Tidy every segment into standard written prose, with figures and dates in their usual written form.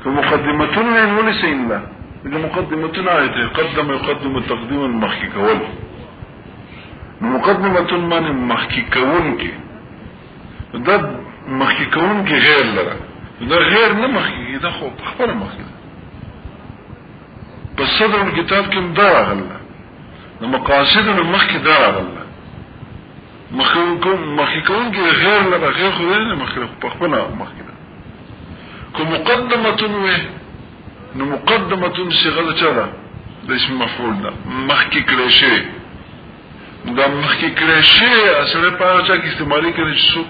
كمقدمتون من ولسين لا إذا مقدمتون آيته يقدم تقديما مخي كول مقدمتون من مخي كون كي ده مخي كون كي غير لرا ده غير نمخي ده خو بخبر مخي بس صدر الكتاب كم دار غلا مقاصدنا مخي دار غلا مخي كون كي غير لرا غير خدين مخي بخبرنا مخي ده كمقدمتون ويه مقدمتون صيغه چا ده اسم مفعول ده مخي کړي دا مخي کړي اصله په چا کې استعمالي کړي شو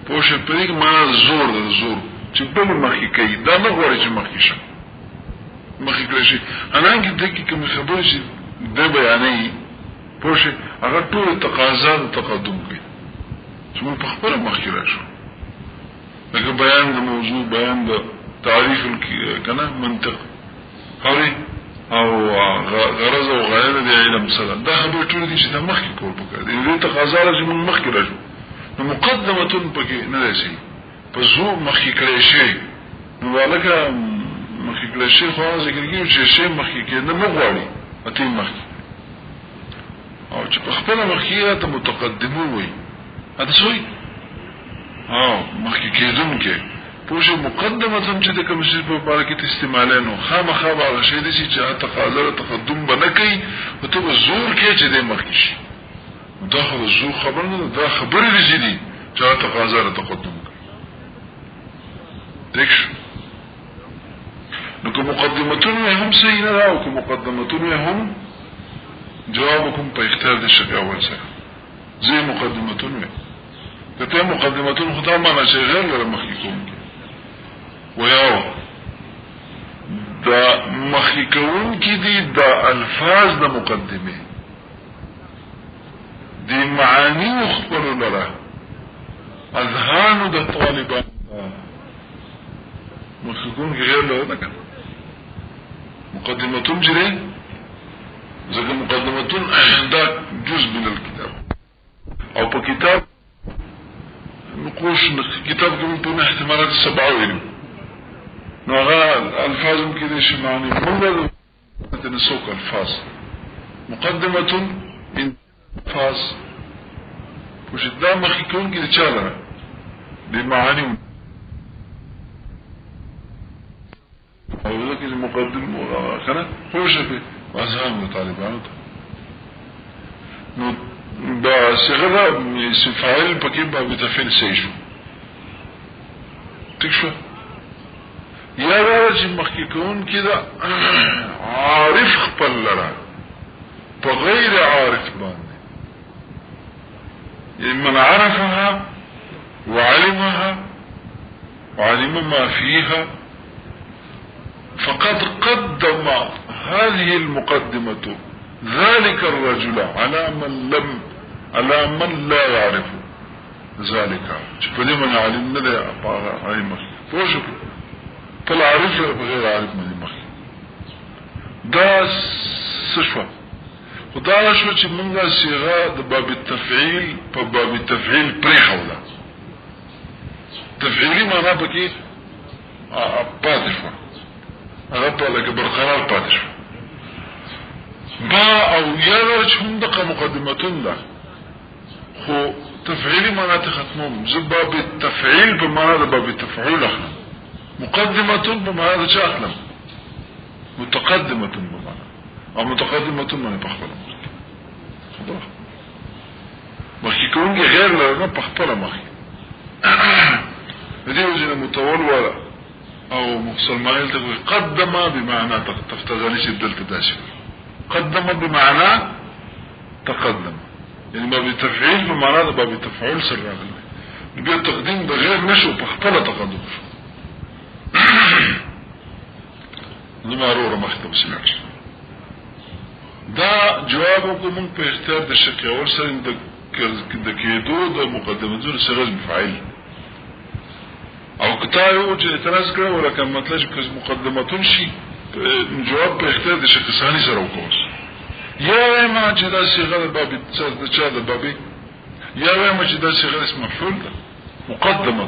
پوشه پرې ما زور چې بل مخي کوي دا نه غواړي چې مخي شي مخي کړي انا کې کوم خبرې چې د بیانې پوشه هغه ټول تقاضا تقدم کوي چې موږ په خپل مخي راشو لکه بیان د موضوع بیان د تعریف کنه منطق هوري او غرض او غایه د علم سره دا خبره ټول دي چې د مخکې کول پکاره دي تقاضا چې موږ مخکې راځو نو مقدمه پکې نه راشي په زو مخکې کړی شي نو ولکه مخکې کړی شي خو ذکر کیږي چې شی مخکې کې نه مغواړي اته مخکې او چې په خپل مخکې ته متقدمو وي اته شوی مخکې کېدون کې پوشه مقدمه چې د کوم شي په اړه کې استعمالانو خامخا به شي دي چې تقاضا تقدم بنکې او ته زور کې چې د مخکې شي دا خو زو خبر نه دا خبرې دي چې تقاضا تقدم دکش نو کوم مقدمتون هم صحیح نه راو کوم مقدمتون هم جوابكم په اختیار د شک اول سره زي مقدمتون ته مقدمتون خدای ما نشه غیر له مخکې کوم ویاو دا مخکې کوم کې دي دا الفاظ د مقدمه دي معانی خپل لره اذهان د طالبان مخکې کوم کې غیر له ده مقدمتون جري ځکه مقدمتون دا جزء من الكتاب او په کتاب نقوش كتاب كمان بين احتمالات السبعة وينو نوغا الفاظ كده شي معنى من نسوق الفاظ مقدمة من الفاظ وش الدام مخي كون كده چالا بمعاني او ذلك المقدم وخنا خوش في وازهام طالبان نو دا صغره اسم فاعل پکې به تفعیل صحیح شو ٹھیک شو یا راځي مخکې کون کې دا عارف خپل لرا په غیر عارف باندې یعنی من عرفها وعلمها وعلم ما فيها فقد قدم هذه المقدمة ذلك الرجل على من لا يعرف ذلك فلي من علم لا علم فوجب طلع عارف غير عارف من المخي دا سشوى ودا شو چې موږ صيغه د باب التفعيل په باب التفعيل پرېښوله تفعيلي معنا پکې پاتې شو هغه په لکه برقرار پاتې شو با او یاره چې هم دغه مقدمتون ده خو تفعیلی معنا ته ختموم باب التفعیل په معنا د باب التفعول اخلم مقدمتون په معنا د چا اخلم متقدمتون په معنا او متقدمتون معنا په خپل خبره مخکې کوونکی غیر لرنه په خپل مخکې دې وجه متول ولا او مفصل مایل ته قدم بمعنى تفتغني شدلت داشي قدم بمعنى تقدم يعني باب التفعيل بمعنى باب التفعول سر راغلی بیا تقدیم بغیر نشو په خپل تقدم زمارو مختم سمعت دا جواب کوم په اختیار د شک اول سره د کېدو د مقدمتونو سره مفعول او کتابو چې اعتراض کړو ولکه مطلب چې مقدمتون شي جواب په اختیار د شک ثاني سره وکوس یا ما چې دا صيغه د باب د چا د بابي یا ما چې دا صيغه اسم مفعول ده مقدمه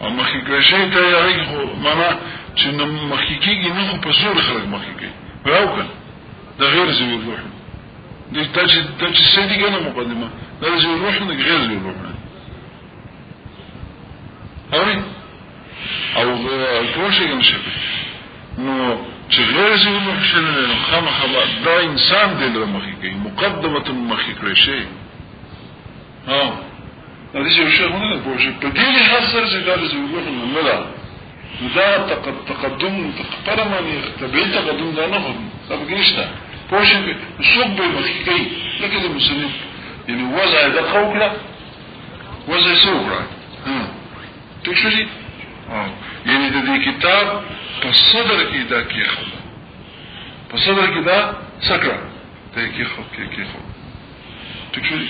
او مخکې کړی شي تیاری خو معنا چې مخکې کېږي نه خو په زور خلک مخکې کوي راو کنه دا غیر ذوی الروح دي دا چې سیدی کنه مقدمه دا ذوی الروح نه غیر ذوی الروح نه او پوښتنه کوم شي نو چې غیر ذوی الروح شنه خامخا دا انسان دی له مخکې کوي مقدمه مخکې کړی شي دا چې شیخونه نه پوښي په دې لحاظ سره چې دا ذوی الروح نه ده دا تقدم تقدم يعني تبين تقدم ده نهض طب نشتا پوش صب مخكي لكن المسلم يعني وضع ده قوكلا وضع سوكرا تكشفي يعني ده دي كتاب بالصدر كده كيخو بالصدر كده سكرا ده كيخو تكشفي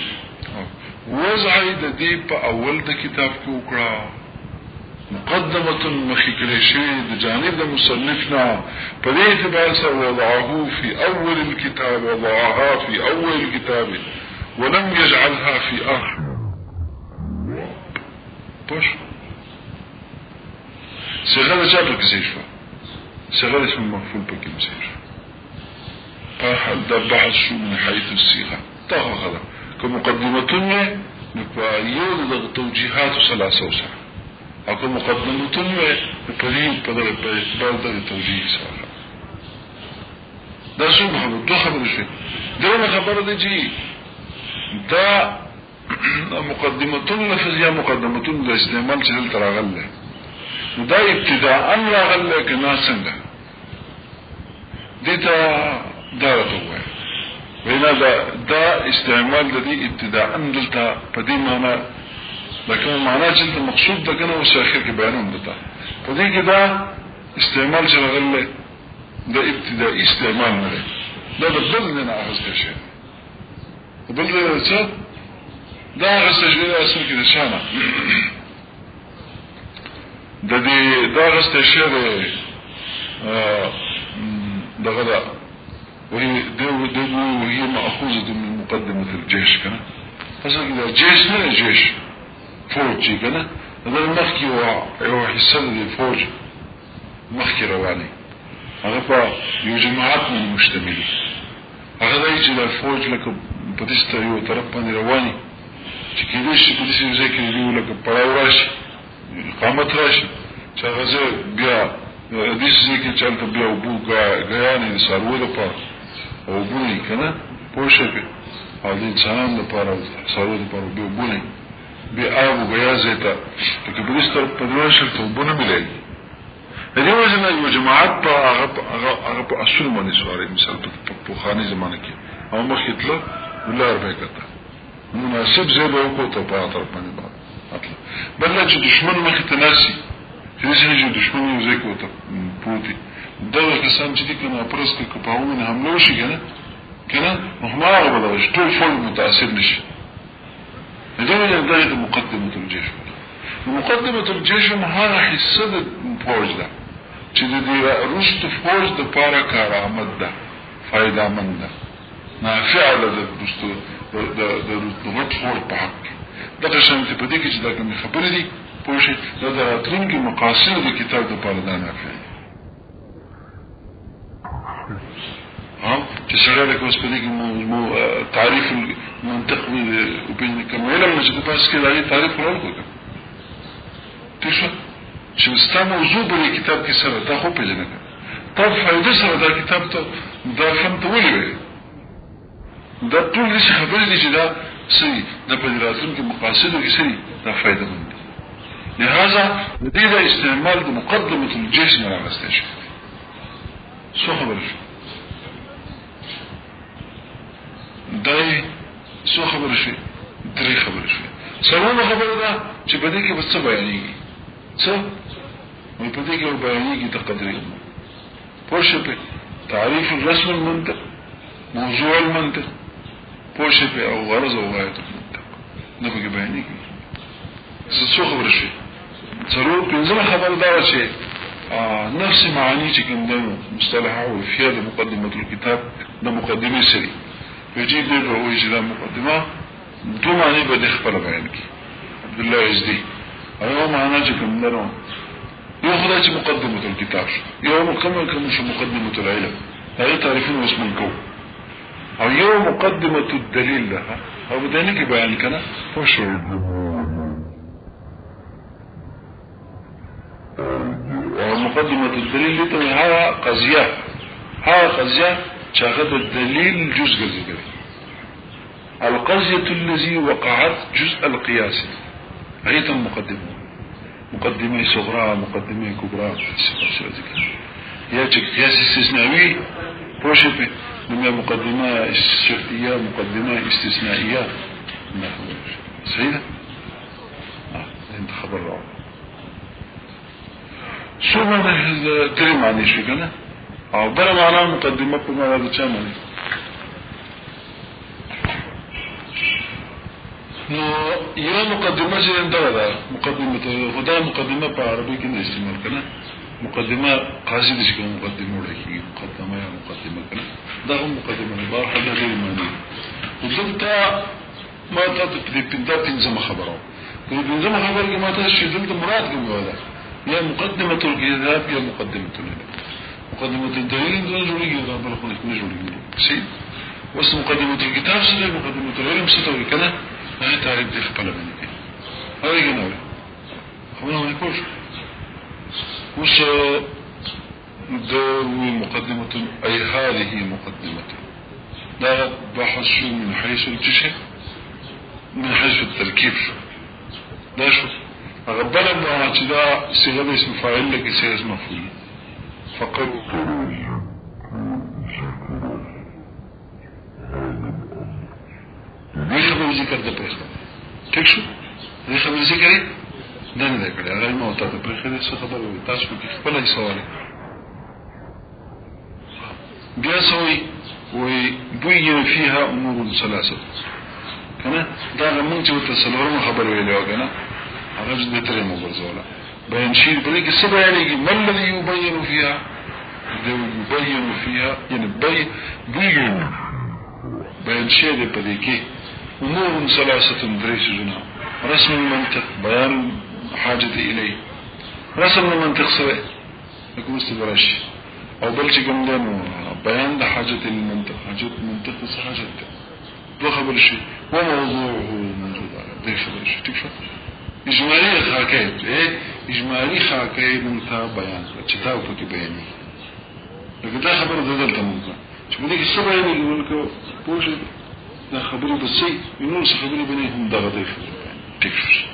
وضع ده دي بأول ده كتاب كوكرا مقدمة مخيكليشي بجانب المصنفنا فليه اعتبار وضعه في أول الكتاب وضعها في أول الكتاب ولم يجعلها في آخر بوش سيغالة جابك زيشفا سيغالة اسم المغفول بك زيشفا ده بحث شو من حيث الصيغة طاقة غدا كمقدمة نقول توجيهات ثلاثة وسعة اكو مقدمتون بقريب بدل توجيه سره دا شو محمد دو خبر شي دغه خبره دي چې دا مقدمتون لفظيه مقدمتون د استعمال چې تل راغله دا ابتداء راغله کنا څنګه دته دارته وای وینا دا استعمال د دې ابتداء دلته په دې معنی لكن معناه چې المقصود ده کنه اوس اخر کې بیانوم ده په دې کې دا استعمال چې راغله دا ابتدائي استعمال نه ده دا بل نه اغاز شي بل څه دا اغاز شي اصل کې د شانه د دې دا اغاز شي دغه وهي مأخوذة من مقدمة الجيش كنا اصل كده جيش نه جيش فوج كنا هذا المخكي هو حسن الفوج مخكي رواني هذا يو جماعات من المشتمل هذا يجي الفوج لك بديستا يو طرف باندې رواني چې کېدې شي په دې ځای کې یو لکه پړاو راشي قامت راشي چې هغه بیا دې ځای کې چلته بیا وبو غیانې سارو لپاره او بونی کنه پوښتنه او د انسانانو لپاره سارو لپاره بیا بونی بیا ابو بیازه ته چې بریستر په دروازه ته بونه ملي دې وجه یو جماعت په هغه په اصول باندې سواره مثال په خاني زمانه کې او مخیتله ولر به کته مناسب زه به کو ته په طرف باندې اطلع بل چې دشمن مخ ته ناسي چې دشمن یو ځای کو ته پروتي دا کسان چې کنه پرس کې کپاونه حمله وشي کنه مهمه ولا ټول فول متاثر نشي دا د مقدمه الجيش مقدمه الجيش هغه حصه د فوج ده چې د روس فوج د پاره کارآمد ده فائدہ مند ده نافع ده د دوستو د روس فوج په حق دا شانتي په دې کې چې دا کوم خبرې دي پوښي دا د راتلونکي مقاصد د کتاب د پاره ده نافع چې سره له کوم په دې کې مو تعریف المنطق وبين كما علم چې په پاس کې دا تعریف ورکړو تاسو چې ستاسو موضوع په کتاب کې سره دا خو پیژنئ تاسو فائدې سره دا کتاب ته دا فهم ته ولې دا ټول څه خبرې دي چې دا صحیح د پدراتون کې مقاصدو کې صحیح دا فائدہ مند لهذا د دې د استعمال د مقدمه الجيش نه راغسته شي څه خبره شي دای څه خبره شي درې خبره شي څلورمه خبره ده چې په دې کې څه بیانېږي څه نو په دې کې بیانېږي تقدیر پوښتنه په تعریف الرسم المنطق موضوع المنطق پوښتنه او غرض او غایت المنطق نو په کې بیانېږي څه خبره شي ضرور پنځمه خبره ده چې نفس معانی چې کوم ده مصطلح او فيها مقدمه الكتاب ده مقدمه سری يجيب به هو اجرام مقدمه دو معنی به خپل بیان کی عبد الله عزدی او معنا چې کوم درو یو خدای چې مقدمه الكتاب یو مکمل کوم شو مقدمه العلم هغه تعریفونه اوس مونږ کوو او یو مقدمه الدليل لها او بدانه کې بیان کړه وشو مقدمه الدليل ته ها قضيه شاهد الدليل جزء ذكر القضيه الذي وقعت جزء القياس ايضا مقدمه صغرى مقدمه كبرى ذكر يا قياس استثنائي بوشبه من مقدمه شرطيه مقدمه استثنائيه سيده انت خبر رأى شو معنى تري معنى شو كنا او بل معنى مقدمه په معنا د چا معنی نو یو مقدمه چې دا مقدمه خدای مقدمه په عربي کې استعمال کړه مقدمه قاصد چې مقدمه وړي مقدمه یا مقدمه کړه دا هم مقدمه نه بار حدا لري معنی دلته ما ته په دې پنځمه خبره په پنځمه خبره کې ما ته شې دلته مراد کوم ولا یا مقدمه الكتاب یا مقدمه العلم مقدمه الدليل جوړیږي دا بل خو نه جوړیږي شي وس مقدمه الكتاب سره مقدمه العلم څه ته کنه هغه تعریف دې خپل باندې هغه یې نه خو نه کوم وش دوي مقدمة أي هذه مقدمة لا بحث شو من حيث الجشع من حيث التركيب شو لا شو أغبال أنه أعتداء صيغة اسم فاعل لك صيغة اسم مفعول فقط خبر ذکر ده پرخه ٹھیک شو دې خبر ذکر نه نه کړی هغه مو ته پرخه دې څه خبر وي تاسو کې خپل هیڅ سوال بیا سوي وبين فيها امور ثلاثه کنه دا موږ چې تاسو له خبر ویلو کنه هغه دې ترې مو ورزوله بيان شيء بريك السبع يعني ما الذي يبين فيها يبين فيها يعني بيان شيء دې پدې کې امور ثلاثه دريس جنا رسم المنطق بيان حاجه اليه رسم المنطق سره يكون استدراج او بل چې کوم دنو بیان د حاجه المنطق حاجه المنطق څه حاجه ده خبر شي وموضوعه موجود ده خبر شي ٹھیک شو اجمالی خاکه اجمالی خاکه منتها بیان چې دا په کې بیانې لکه دا خبره دلته موږ چې موږ کې څه بیانې ولکو پوښتنه دا خبره بسې نو څه خبره بنې هم دا غوډه ټیک شو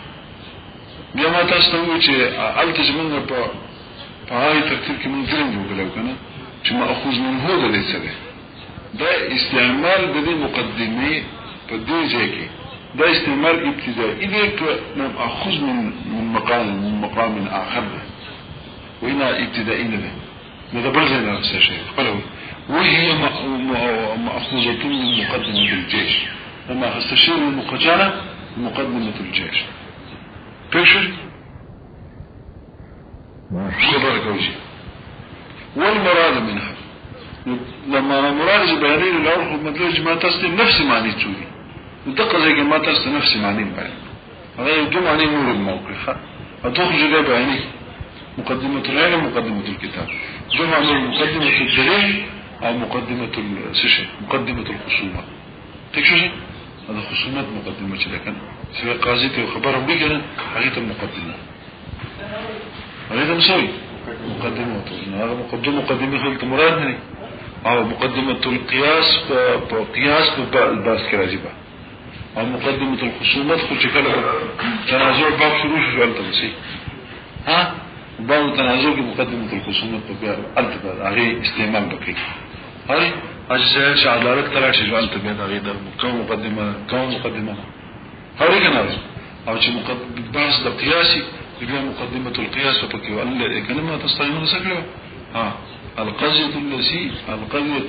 بیا ما تاسو ته وایي چې الته زمونږ په هغه ترتیب کې موږ دریم وګورو کنه چې ماخوذ منه ده دې څه دا استعمال د دې مقدمه په دې ځای کې دا استعمال ابتدائي دې ماخوذ من مقام آخر وهنا ابتدائي نه ده بل ځای نه څه شي خپلوي وهي مأخوذة من مقدمة الجيش وما استشير المقجلة مقدمة الجيش بيشر خبرك وجه والمراد منها لما مراد بيانين الأول مدلج ما تسلم نفس معنى تسوري ودقة زي ما تسلم نفس معنى بيان هذا يدوم عليه نور الموقف هتخرج لها بياني مقدمة العلم مقدمة الكتاب جمع مقدمة الدليل او مقدمة السشن مقدمة الخصومة تكشف هذا خصومات مقدمة لكن سواء قاضي وخبرهم بيجنا حقيقة مقدمة هذا مسوي مقدمة هذا مقدمة خلط مراد هني او مقدمة القياس قياس الباس كراجبة او مقدمة الخصومات خلط كلا تنازع باب شروع شو التمسي ها باب تنازع کی مقدمة الخصومات بیا التبا هغه استعمال بکې هاي اجزاء شعارات ترى شي جوال تبع هغه د مقدمه هاي کنه او چې مقدمه بعض د قياسي بیا مقدمة القياس پکې ول کلمه تستعمل سکلو ها القضية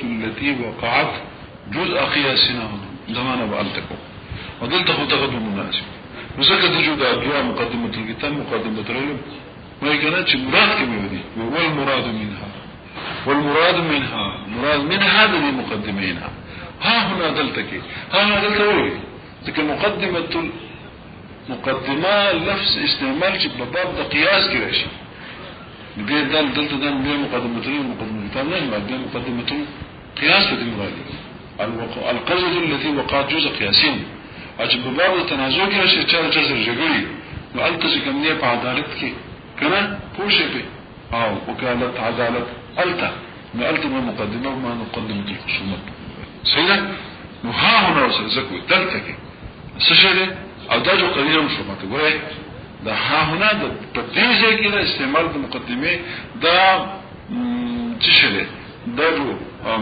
التي وقعت جزء قياسنا زمانه بالتكو وذلك خطغه مناسب وذلك تجد ابيات مقدمة الكتاب مقدمة العلم ما كانت مراد كما دي والمراد منها هذه مقدمينها ها هنا دلتك ها هنا دلتك لكن مقدمة مقدمه لفظ استعمال چې په باب د قياس کې راشي دې دلته د مقدمه نه مقدمه قياس په دې مراد القصد الذي وقع جزء قياسين اجب باب التنازع کې راشي چې سره جګړي نو الته کوم نه په عدالت کې کنه پوښې به او وکالت عدالت الته نو الته مقدمه ما مقدمه الخصومات سيدا نو ها هنا زکو دلته کې څه شي او دا جو قلیل شو ماته ګورئ دا ها هنا د تدریج کې د استعمال د مقدمه دا څه شي دا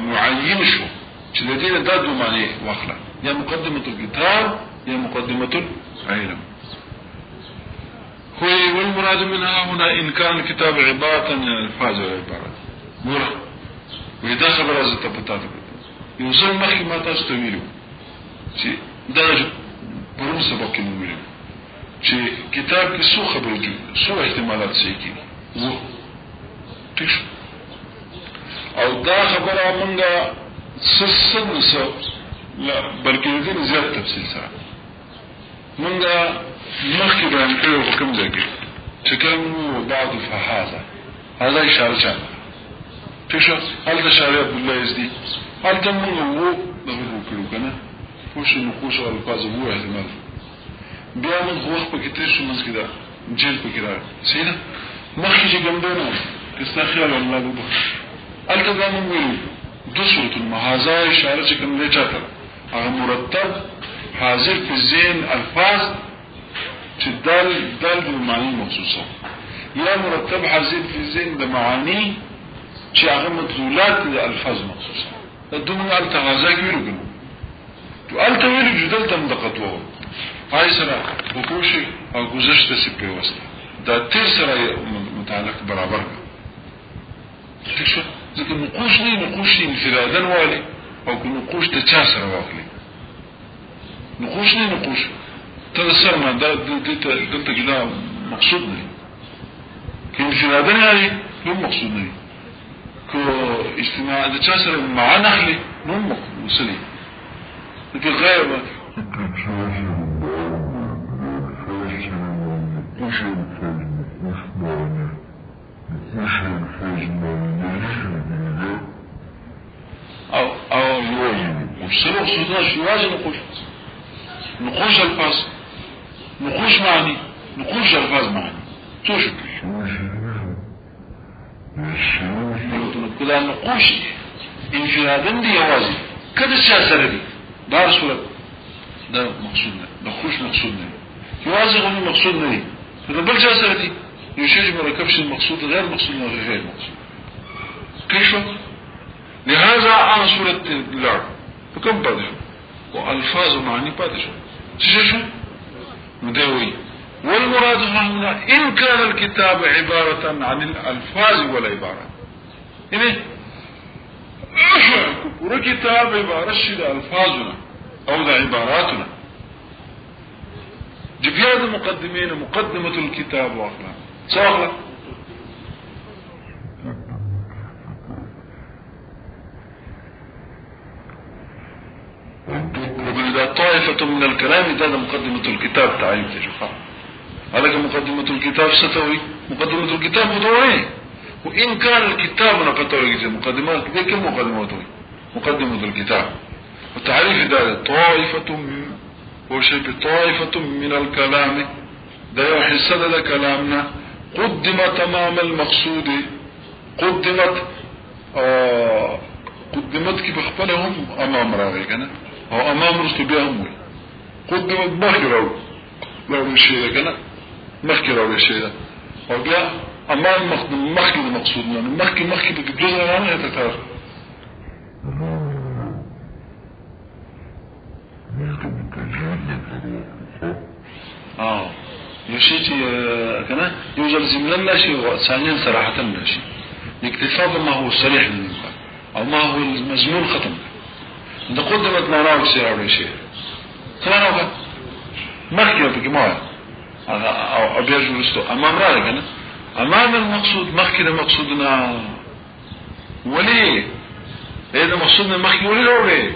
معین شو چې د دې د دوه معنی واخله یا مقدمه الكتاب یا مقدمه العلم هو والمراد منها هنا ان كان الكتاب عباره عن الفاظ والعبارات مور ودا خبر از ته پتا ده یو څل مخکې ما تاسو ته ویلو چې دا پرون سبق کې ویلو چې کتاب کې څو خبرې دي څو احتمالات شي کې وو تښ او دا خبره مونږه سسنسو لا بلکې دې زیات تفصیل سره مونږه مخکې بیان کړو حکم دی چې کوم بعض هذا اشاره چاله تښ هل دا شارع عبد الله یزدی هل دا مونږه وو دغه وکړو کنه پوښ نقوش او الفاظ وو احتمال بیا موږ وخت په کې تیر شو موږ کې دا جیل په کې راځي سیده مخکې چې ګمدنو استخیال الله وبخ الته موږ ویلو دو صورت المحاذا اشاره چې کوم دی چاته هغه مرتب حاضر په ذهن الفاظ چې دل د معنی مخصوصه یا مرتب حاضر په ذهن د معانی چې هغه مدلولات د الفاظ مخصوصه د دوه التغازا کې ویلو تو الته ویلو جدل تم دقتو پای سره وکوشي او گذشته سي پیوسته دا تیر سره متعلق برابر ده شو ځکه نقوش انفرادا والي او که نقوش ته چا سره واخلي نقوش ته سره نه دلته کې دا مقصود نه کې انفرادا نه نو مقصود نه کو اجتماع د چا سره معنا اخلي نو مقصود نه په غیر او وشرح صدنا شواج نقوش الفاظ نقوش معني نقوش الفاظ معني توشك كده نقوش انفرادا دي يوازي كده السياسة دي دار صورة ده مقصود ده نقوش مقصود ده يوازي غني مقصود ده فده بل جاسة دي يشيج مركبش المقصود غير مقصود غير مقصود كيف لهذا عن سورة اللعب فكم بادشو والفاظ معني بادشو شو مداوي والمراد هنا إن كان الكتاب عبارة عن الألفاظ والعبارات يعني كتاب عبارة شد ألفاظنا أو ذا عباراتنا جبياد المقدمين مقدمة الكتاب وأخلاق سواء وإذا طائفة من الكلام ده مقدمة الكتاب تعريف تشوفها هذا مقدمة الكتاب ستوي مقدمة الكتاب مدورين وإن كان الكتاب نقطوي مقدمات كيف مقدمته مقدمة الكتاب وتعريف ده طائفة طائفة من الكلام ده يحس ده كلامنا قدمت أمام المقصود قدمت كيف اخبرهم أمام راغي كنا أو أمام رسل بهم قدمت مخيرا لو الشيء كنا مخيرا الشيء أو بيا أمام مخير المقصود مخير بجزء عنه يتكار يشيتي كنا يوجد زمن لا شيء ثانيا صراحة لا شيء الاكتفاء بما هو صريح للمقال أو ما هو المزمون ختم إذا قدمت معناه بسير على شيء ثلاثة وقت مخير بجماعة أو أبيج ورستو أمام رأيك أنا أمام المقصود مخير مقصودنا وليه إذا مقصودنا مخير وليه راوي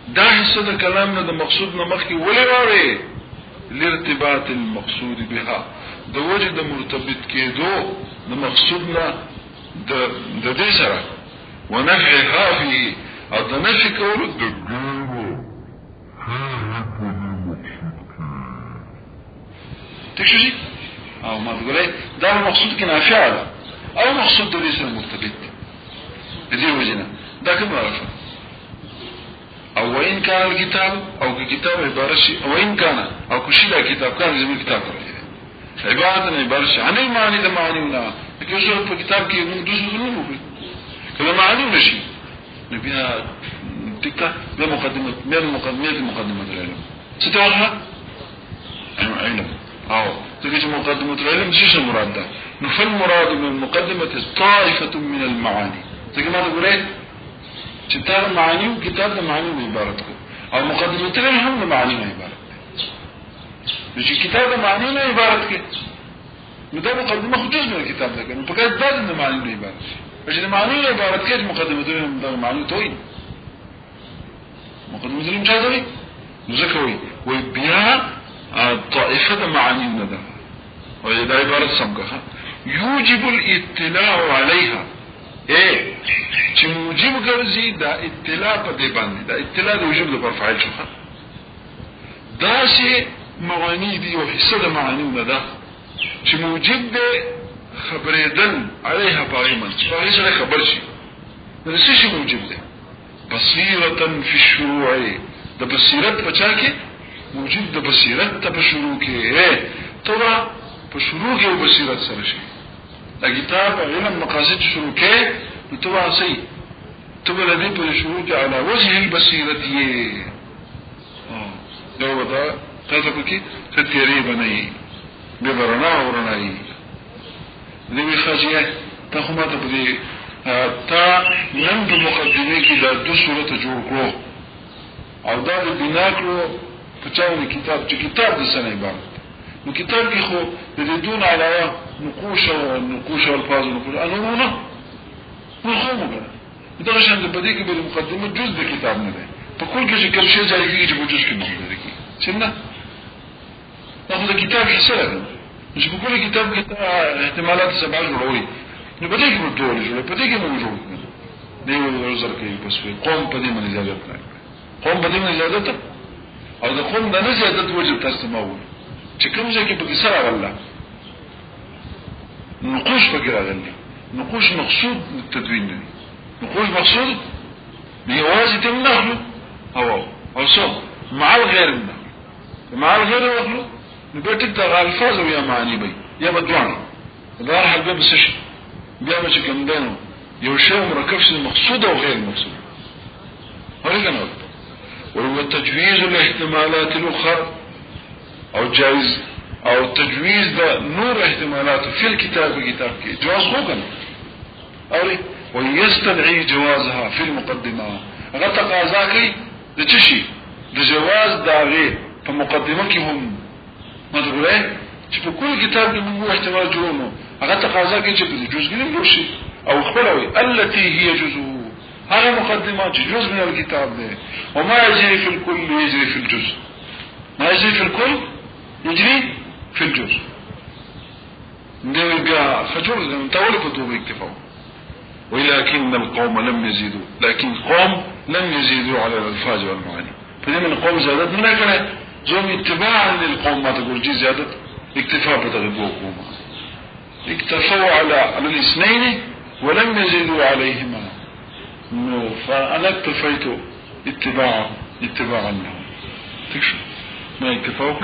دا حصة كلامنا دا مقصودنا مخير وليه راوي لارتباط المقصود بها د وجد مرتبط کېدو د مقصودنا د دې سره ونفعها فيه او د نفع کولو د تکشي او ما بقولي دا مقصود کې نافع ده او مقصود د دې سره مرتبط دي وجنه دا کوم عارفه او وين كان الكتاب او كتاب عبارة شيء او وين كان او كشيدا كتاب كان زمين كتاب عبارة عبارة شيء عن المعاني ده معاني ونا لكن يوجد في كتاب كي من دوس ظلومه كما معاني ونشي نبيها تكتا بمقدمة مقدمة العلم ستوضحها علم او تجي مقدمة العلم شيش المراد ده نفل مراد من المقدمة طائفة من المعاني تجي ما تقول ايه كتاب معاني وكتاب معاني وعبارته او مقدمة العلم هم معاني وعبارته لكن كتاب معاني وعبارته ده مقدمة خجوز من الكتاب ده كان فقط بعد ان معاني وعبارته لكن معاني وعبارته كيف مقدمة العلم ده معاني توين مقدمة العلم جازوي مذكوي وبيها طائفة معاني وندى وهي ده عبارة سمكها يوجب الاطلاع عليها ايه چې موجب ګرځي دا اطلاع په دې باندې دا اطلاع د وجوب د فاعل شوخه دا شی معانی دي او حصه د معانی نه ده چې موجب ده خبرېدل عليها بايمن فاعل سره خبر شي دا شی موجب ده بصيره في الشروع د بصیرت بچا کې موجب د بصیرت په شروع کې توبه په شروع کې بصیرت سره شي دا کتاب علم مقاصد شروع کې توبه سي توبه لدي په شروع کې على وجه البصيرت یې دا ودا تاسو کې ستيري بنئ به ورنا ورنای دې خاصيه ته خو ماته په دې تا نن د مقدمه کې دا د صورت جوړ کړو او دا د بنا کړو په چاوي کتاب چې کتاب د سنه عبارت نو کتاب کې خو د دې دون علاوه نقوش او الفاظ نقوش انو نه مفهوم ده دا شان د بدی کې د مقدمه جزء د کتاب نه ده په کول کې چې کوم شی ځای کې چې په جزء کې موجود دی څنګه دا د کتاب حصہ ده چې په کول کتاب کې احتمالات سبع جوړوي نو بدی کې موجود جوړ په دې کې موجود دی یو ځل کې بس قوم په دې باندې زیادت نه قوم په دې باندې زیادت او د قوم د نه زیادت وجب تاسو ماوي چې کوم ځای کې په کې سره والله نقوش فکر راغلی نقوش مقصود التدوين دي نقوش مقصود بيوازي تمنخلو او صوم مع الغير النخلو مع الغير النخلو نبقى تبدأ الفاظ ويا معاني بي يا بدواني ده راح الباب السشن بيعمل شكل بينه يوشيه مركبش المقصود او غير المقصود هذا نقول وهو تجويز الاحتمالات الاخرى او جائز او تجويز ده نور احتمالات في الكتاب جواز خوكنا اوري ويستدعي جوازها في المقدمة غطى قازاكي ده تشي ده جواز داغي فمقدمة كي هم ما تقول ايه شوف كل كتاب هو احتمال جرونه غطى قازاكي شوف جزء من الوشي او خبروي التي هي جزء هذا مقدمات جزء من الكتاب ده وما يجري في الكل يجري في الجزء ما يجري في الكل يجري في الجزء نلقى خجول متولي فتوه اكتفاء ولكن القوم لم يزيدوا لكن قوم لم يزيدوا على الألفاظ والمعاني فلما القوم زادت من كان زوم اتباعا للقوم ما تقول جي زادت اكتفاء بتغيبوا قوما اكتفوا على الاثنين ولم يزيدوا عليهما فأنا اكتفيت اتباعا لهم تكشف ما اكتفاوك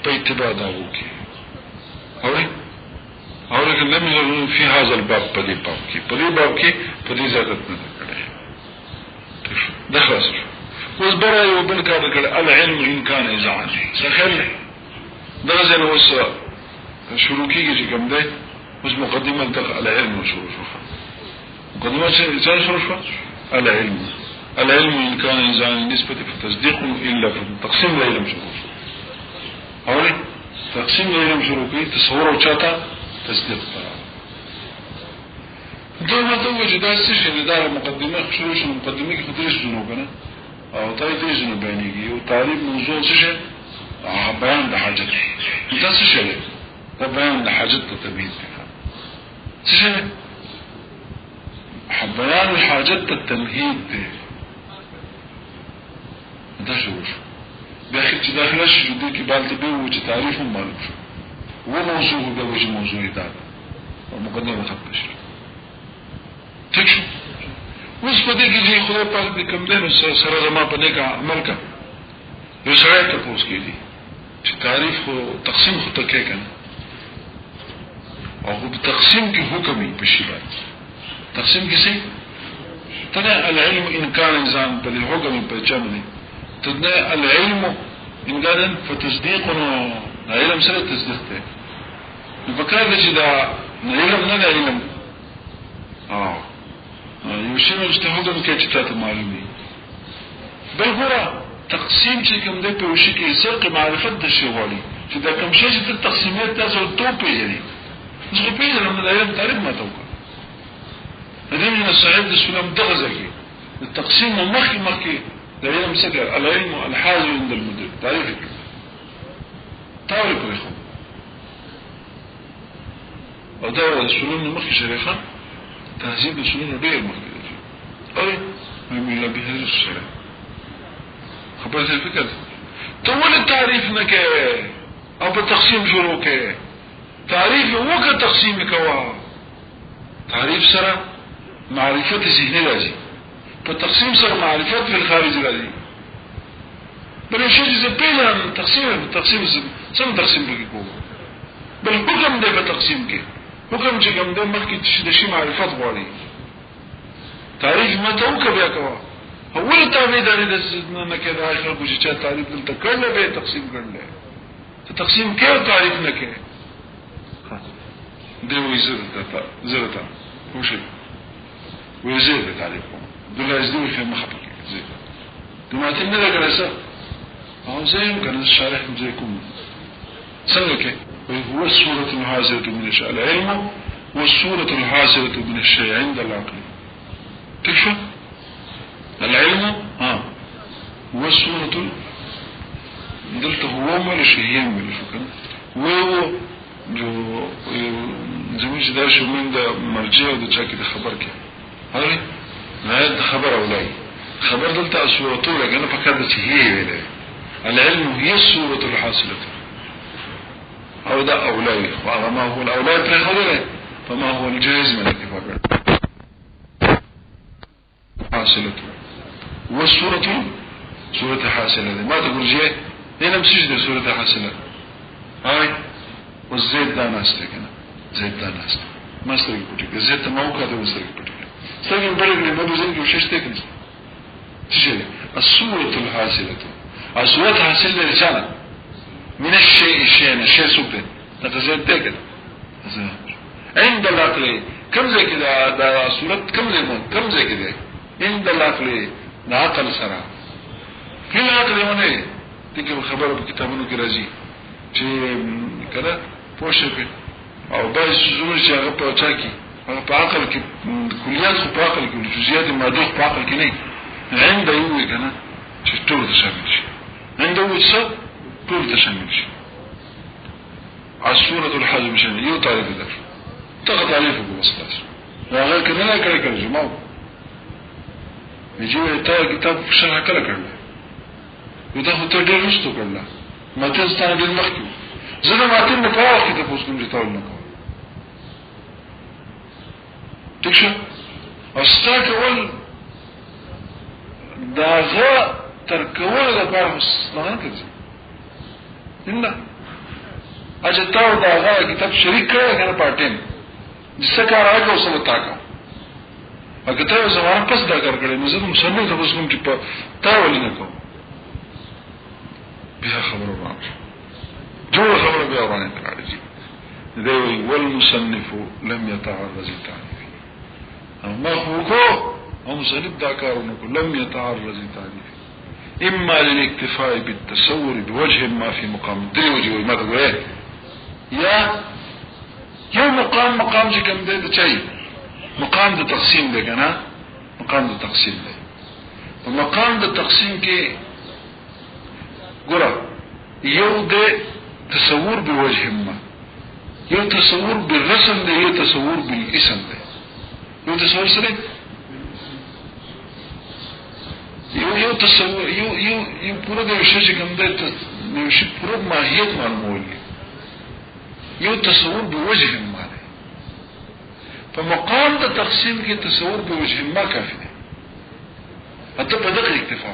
باتباع داوك اور لكن لم يزالون في هذا الباب بدي باب كي زادت نظر ده خلاص وزبرا يوبن كذا العلم إن كان إذاعا سخل ده زين وصل شروع كي كم ده بس مقدمة دخل العلم وشروع مقدمة شروع العلم إن كان إذاعا نسبة في تصديق إلا في تقسيم العلم شروع اور تقسيم العلم شروع كي تصور وشاتا تصديق دوما جدا سيشي ندار مقدمة شروش المقدمة كي خطرش جنوبنا او تاي دي جنوبانيكي وتعريب موضوع سيشي بیان د حاجت دا څه شی دی؟ دا بیان د حاجت ته تمهید دی. څه شی دی؟ بیان الحاجت ته تمهید دی. دا شو بیا چې داخله شو دې کې بالته به و چې تعریف هم معلوم شو و موضوع د وجه موضوع دا او مقدمه ختم شي. ٹھیک شو. اوس په دې کې چې خدای پاک دې کوم دین سره زما په دې کا عمل کا یو سره ته پوس کېږي چې تعریف خو تقسیم خو تکې کنه او په تقسیم کې حکم یې په شی باندې تقسیم کې څه تنه العلم ان كان انسان په حکم په چمنه تنه العلم ان كان فتصديقنا علم سره تصدیق ته فکر دې چې دا علم نه علم یو شی چې حکم کې چې تاسو معلوم دي بل ګوره تقسیم چې کوم دی په وشي کې سرق معرفت د شی غواړي چې دا کوم شی چې تقسیمات تاسو ته پیژني زه پیژنم دا علم تعریف ما توکه دې من صاحب د سلام دغه ځکه التقسيم مخي ده علم سجل العلم الحاضر عند المدرك تعريف تعرف يا اخوان وده السلوم مخي شريخه تهذيب السلوم غير مخي اي من بهذا الشرع خبرت الفكره طول التعريف نك او بالتقسيم شروع كه تعريف وك تقسيم كوا تعريف سره معرفت ذهنی راځي په تقسیم سره معرفت په خارج راځي بل شي چې په تقسیم څنګه تقسیم وکړو بل حکم دی په تقسیم کې حکم چې کوم د مخکې د شي معرفت غواړي تعریف مته وکړه کوه اول تعبیداري د نه کې د اخر کو چې تعریف دلته کړل به تقسیم کړل ته تقسیم کې تعریف نه کې دی وې زرتا خوشي ويزيد تعريفهم دول يزيدوا في مخبط زي كما تنده كرسا او زيهم كان الشارح زيكم سنك هو الصورة الحاصلة من الشيء العلم والصورة الحاصلة من الشيء عند العقل تكفى العلم هو الصورة دلت هو ما لشيئين من الفكرة وهو جو زميش دا شو من دا مرجع دا چاكي دا خبر كي هاي ما خبر أولاي خبر دلتا الصورة لكن فكرت هي ولا العلم هي الصورة الحاصلة أو ده أولاي وما هو الأولاي تخلله فما هو الجائز من الاتفاق حاصلة والصورة صورة حاصلة ما تقول جاء هنا مسجد صورة حاصلة هاي والزيت دا ناسته كنا زيت دا ناسته ما سرق بتيك زيت ما هو كذا مسرق بتيك سرق بتيك ما بيزن يوشش تكني تشيل الصورة الحاصلة الصورة حاصلة رجالا من الشيء سوبر تتزيد تكن عند العقل كم زي كده دا صورة كم زي كده عند العقل دا عقل سرا في العقل ونه تيجي الخبر بكتابونو كرازي چې کله پوښښ په او باید زموږ چې هغه په چاکي هغه په عقل کې کلیات په عقل کې جزئیات ماده په عقل کې نه عند یو کنه چې ټول شامل شي عند یو څه ټول شامل شي الصوره الحجم شامل یو تعریف ده ته تعریف وګورئ هغه کله نه کړی جمعو یجي ته کتاب شرح کړل دا هو ته ډېر رښتو کړل ماته ستاره د مخکې زه ماته نه پاوه چې تاسو کوم ځای ته ولنکو تکشه استاک ول داغه ترکول د کار مستان کوي نه اجتاو داغه کتاب شریک کړه کنه پټین جسه کار راځو سم تاکا اګه ته زما پس دا کار کړی نو زه مسلمان تاسو کوم چې په تا ولنکو بها خبر الله جو خبر بها ورانه تعالى ذوي والمصنف لم يتعرض للتعريف اما هو هم صلب داكارونك لم يتعرض للتعريف اما للاكتفاء بالتصور بوجه ما في مقام ديوجي وما تقول ايه يا يو مقام چې کوم دی د چي مقام د تقسیم دی کنه مقام د تقسیم دی په مقام د تقسیم کې ګوره یو د تصور بوجه ما، یو تصور بالرسم دی، یو تصور بالاسم دی. یو تصور سره یو تصور یو پورا د شی چې کوم دی یو شی پورا ماهیت معلومول، یو تصور بوجه ما دی. په مقام د تقسیم کې تصور بوجه ما کافی دی. اته په دغه اکتفا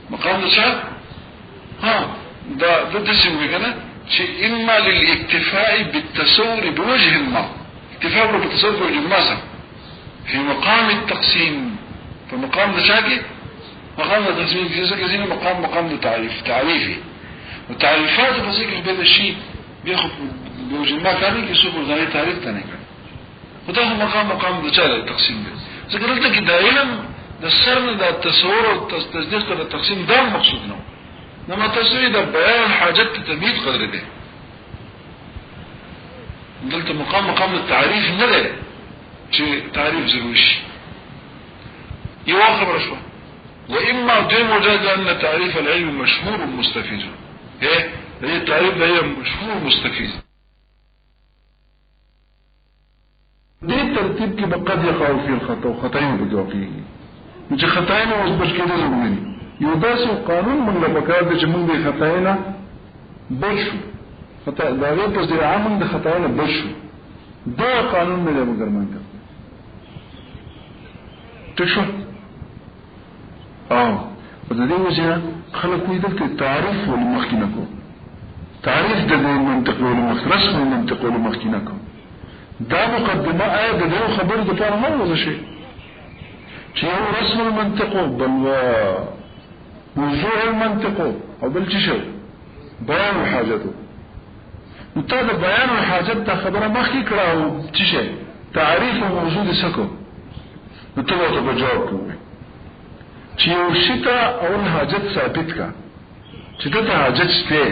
مقام د څه دا د تقسیم وګنه چې اما للاكتفاء بالتصور بوجه ما، اكتفاء بالتصور بوجه ما في مقام التقسيم. فمقام د شاكي مقام د تقسيم في ذلك مقام د تعريفي والتعريفات بذكر بهذا الشيء بياخذ بوجه ما كان يسوق زي تعريف ثاني كان، وده مقام د التقسيم ده. ذكرت لك ده علم د سرنا د التصور والتصديق د التقسيم ده مقصود نه، لما تصوير ده بيان حاجات تمييز قدر ده. قلت مقام التعريف نه ده چې تعريف ضروري يواخب رشوه. واما دين وجد ان تعريف العلم مشهور مستفيد، ايه هي التعريف ده هي مشهور مستفيد. دې ترتیب کې بقد يقع فيه الخطا وخطاين بجوفيه چې خطاين اوس بچ کېدل ومني. یو داسې قانون موږ له پکار دي چې موږ د خطاینه بچو، خطا دا یو په ځای عام د خطاینه بچو. دا قانون نه دی مګر مونږ ته شو په دې وجه خلک وایي دلته تعریف ول مخکینه کو، تعریف د منطق ول مخرس ول منطق ول مخکینه کو. دا مقدمه آیا د یو خبرې د پاره نه وځي شي چې یو رسم المنطق بل وجوه المنطق او بل شو بیان حاجته. نو تا د بیان حاجت ته خبره مخکې کړه او چې تعریف او موجود سکو، نو ته ورته جواب کوي چې یو شتا او حاجت ثابت کا چې ته حاجت شته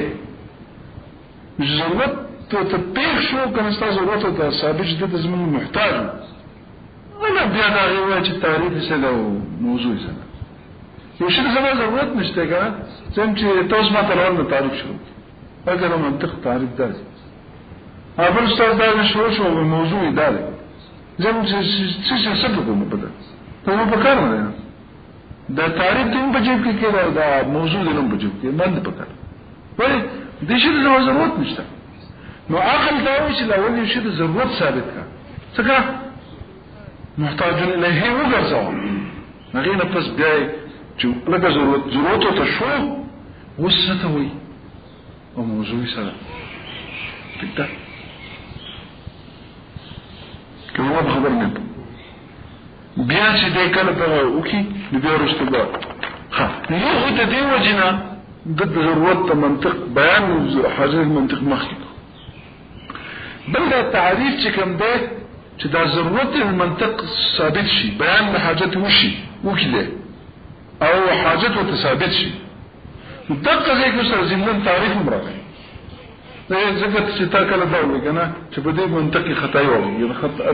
ضرورت ته پیښ شو کنه ستاسو ضرورت ته ثابت شته د زمون محتاج ولا بیا دا یو چې تعریف سره او موضوع سره یو شی زما ضرورت نشته کنه څنګه چې تاسو ما ته ورنه تعریف شو اگر منطق تعریف درځي اول ستاسو دا شو موضوع دی زموږ چې څه کوم په ده ته په کار نه دا تعریف تیم په جيب کې کېدا دا موضوع دې نوم په جيب کې مند پکړ وای دې شي د ضرورت نشته. نو عقل دا وایي چې لاول یو شی د ضرورت ثابت کا څنګه محتاج الیه وګرځاو هغه نه پس بیا چې لکه ضرورت ته شو وسته وي او موضوع سره ټیک کومه خبر نه بیا چې دې کله په وکی د بیا ورسته دا یو د دې وجنه د ضرورت منطق بیان حاجت منطق مخکې بل دا تعریف چې کوم دی چې دا ضرورت منطق ثابت شي بیان د حاجت وشي وکړي او حاجت ته ثابت شي دغه ځای کې سره زمون تعریف مرغه دا ځکه چې تا کله دا وایي کنه چې په دې منطقي خطا وایي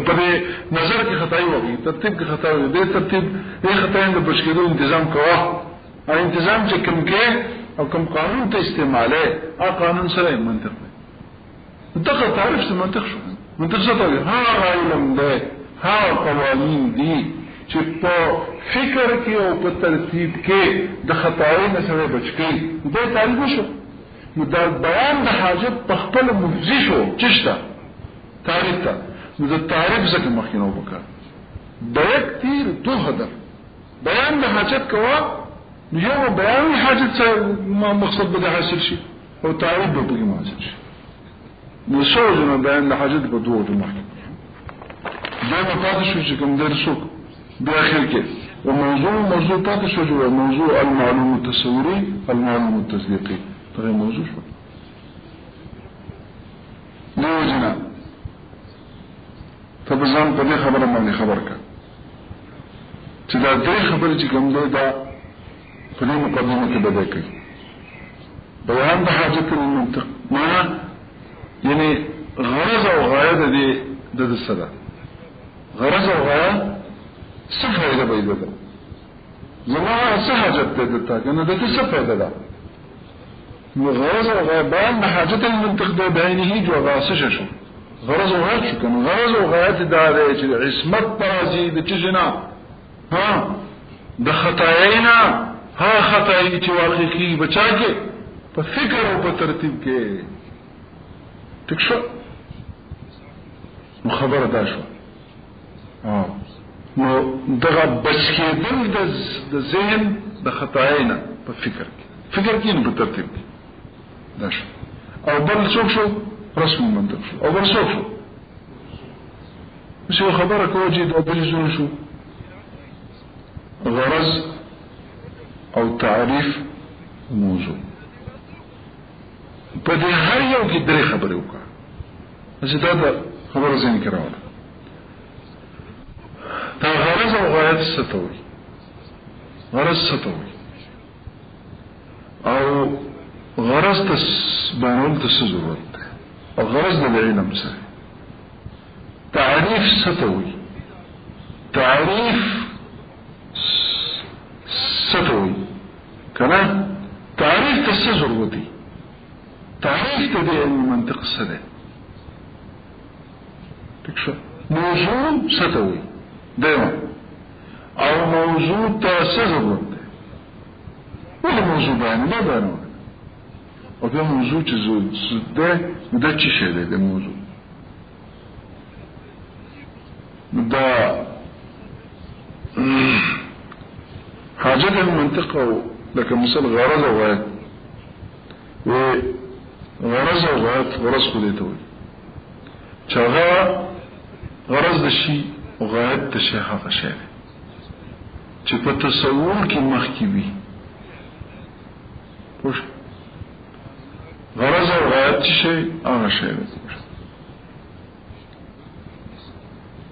په دې نظر کې خطا وایي ترتیب کې خطا وایي دې ترتیب دې خطا د بشکېدو تنظیم کوه او تنظیم چې کوم کې او کوم قانون ته استعماله ا قانون سره منطق دی دغه تعریف څه منطق شو منطق څه ته ها علم ده ها قوانین دي چې په فکر کې او په ترتیب کې د خطاوي سره بچ کی دا تعریف شو. نو دا بیان د حاجت په خپل مفزي شو چشته تعریف ته نو د تعریف ځکه مخکینه وکړه دا کثیر دوه هدف بیان د حاجت کوا یو بیان حاجت سره مقصد به حاصل شي او تعریف به په حاصل شي. نو څو بیان د حاجت په دوه مخکې دا په تاسو شو چې کوم درسو باخر کې وموضوع پاتې شو جو موضوع المعلوم التصوري المعلوم التصديقي طيب موضوع شو نو جنا فبزان په دې خبره باندې خبر کا چې دا دې خبره چې کوم دا په دې مقدمه کې بده کوي بیان د حاجت المنطق معنا یعنی غرض او غایه دې د صدا غرض او غایه څه فائدہ به ده زما څه حاجت ده ته کنه د څه فائدہ ده غرض او غایت بیان حاجت المنطق ده بعینه جو غاسه شو غرض او غایت شو کنه غرض او غایت دا ده چې عصمت پرازي د چجنا ها د خطاینا ها خطای چې واقع کی بچا کې په فکر او په ترتیب کې ټیک شو نو خبر دا شو نو دغه بچ کېدل د ذهن د خطاینا په فکر کې نو په ترتیب کې دا شو او بل څوک شو رسم منطق شو او بل څوک شو مش خبره کوي چې د بل شو غرض او تعریف موضوع په دې هر یو کې درې خبرې وکړه چې دا خبره زين کراوه دا غرض او غایت ستوي غرض ستوي او غرض بیانول ته ضرورت ده او غرض د علم سره تعریف ستوي تعریف ستوي کنه تعریف ته ضرورت دي تعریف ته د منطق سره تکشه موضوع ستوي دایما او موضوع ته ضرورت ده ولا موضوع بیان او بیا موضوع چې ده دا چی شی ده موضوع دا حاجت المنطق او لکه مثل غرض او غایت و غرض او غایت غرض خو دې ته وي چې هغه غرض د شي او غایت د شي هغه شی چې په تصور کې مخکې وي پوه غرض او غایت شي هغه شی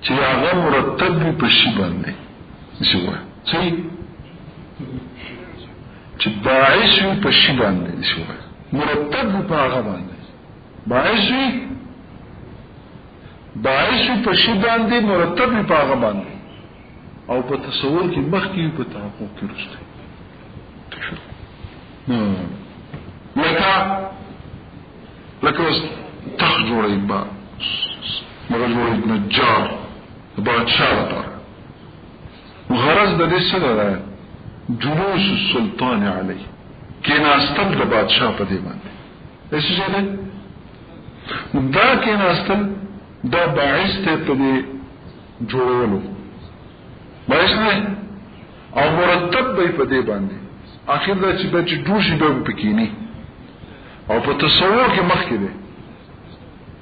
چې هغه مرتب په شی باندې شي وای صحیح چې باعث وي په شی باندې شي وای مرتب په هغه باندې باعث وي په شی باندې مرتب په هغه باندې او په تصور کې مخکې په تحقق کې رسته لکه تخ جوړي با مگر جوړي نجار بادشاہ لپاره غرض د دې څه ده جلوس السلطان علی کینا استل د بادشاہ په دې باندې څه څه ده دا کینا استل دا باعث ته په دې جوړولو باعث نه او مرتب به په دې باندې اخر دا چې بچ دوشي به پکینی او په تصور کې مخ کې ده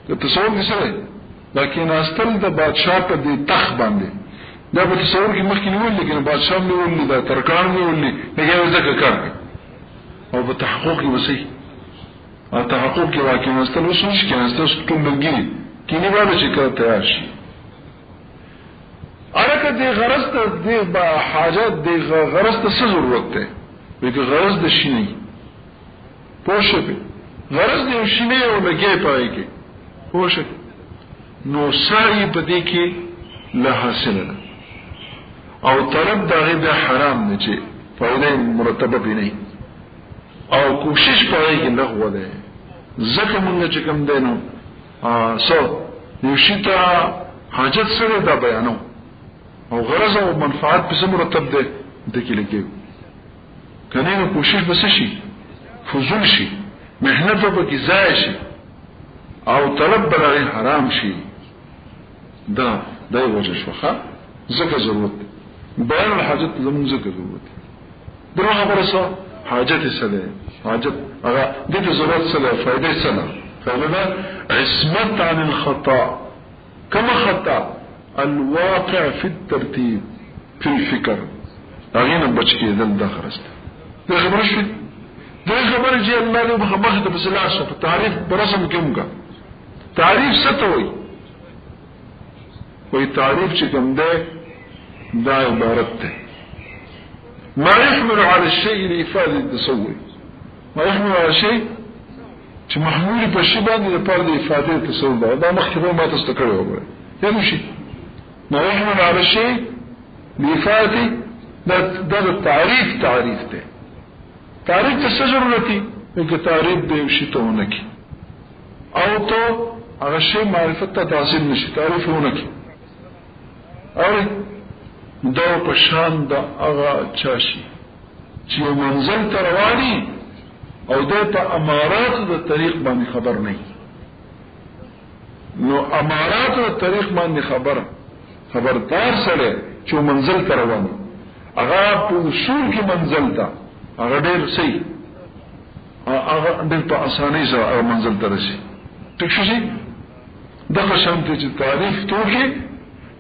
په تصور کې سره لکه ناستل د بادشاہ په دې تخ باندې دا په تصور کې مخ کې نیول لیکن بادشاہ نیول دا ترکان نیول لکه ځکه کار او په تحقق کې وسی او تحقق کې واقع ناستل وسوش کې ناستل ټولګي کې نه وایي چې کار تیار شي ارکه دې غرض ته دې با حاجت دې غرض ته څه ضرورت ده وګ غرض د شي نه پوښه غرض دې شي نه او لګي پای کې پوښه نو سعی په دې کې له حاصل نه او طلب دغه د حرام نه چې فائدې مرتبه بنئ او کوشش پای کې نه غوړې ځکه مونږ چې کوم دینو یو شیتا حاجت سره دا بیانو او غرض او منفعت په مرتب ده د کې لګي کنه نو کوشش بس شي فضول شي مهنت په کې ضایع شي او طلب برای حرام شي دا وجه شوخه زکه ضرورت بیان الحاجت زمون زکه ضرورت دغه خبره سره حاجت سره حاجت هغه د ضرورت سره فائدې سره فائدہ عصمت عن الخطا كما خطا الواقع في الترتيب في الفكر اغينا بچ کېدل دا خرسته دا خبره شو دا خبره چې الله دې مخه ته بسلا شو په تعریف برسم کومګه تعریف ستوي وی تعریف چې کوم ده دا عبارت ده ما يحمل على الشيء لإفادة التصور ما يحمل على شيء چې محمول په شی باندې لپاره د افاده تصور ده دا مخکې ما تاسو ته کړو وګورئ یعنی شي ما يحمل على الشيء لإفادة دا تعریف ده تعریف ته ضرورتي که تعریف د شي ته ونکي او ته هغه شی معرفت ته حاصل نشي تعریف ونکي او دا په شان د هغه چاشي چې منزل ته رواني او د په امارات د طریق باندې خبر نه نو امارات د طریق باندې خبردار سره چې منزل ته رواني هغه په اصول کې منزل ته هغه ډېر صحیح هغه ډېر په اسانۍ سره منزل ته رسي ټیک شي دغه شان ته چې تعریف توکي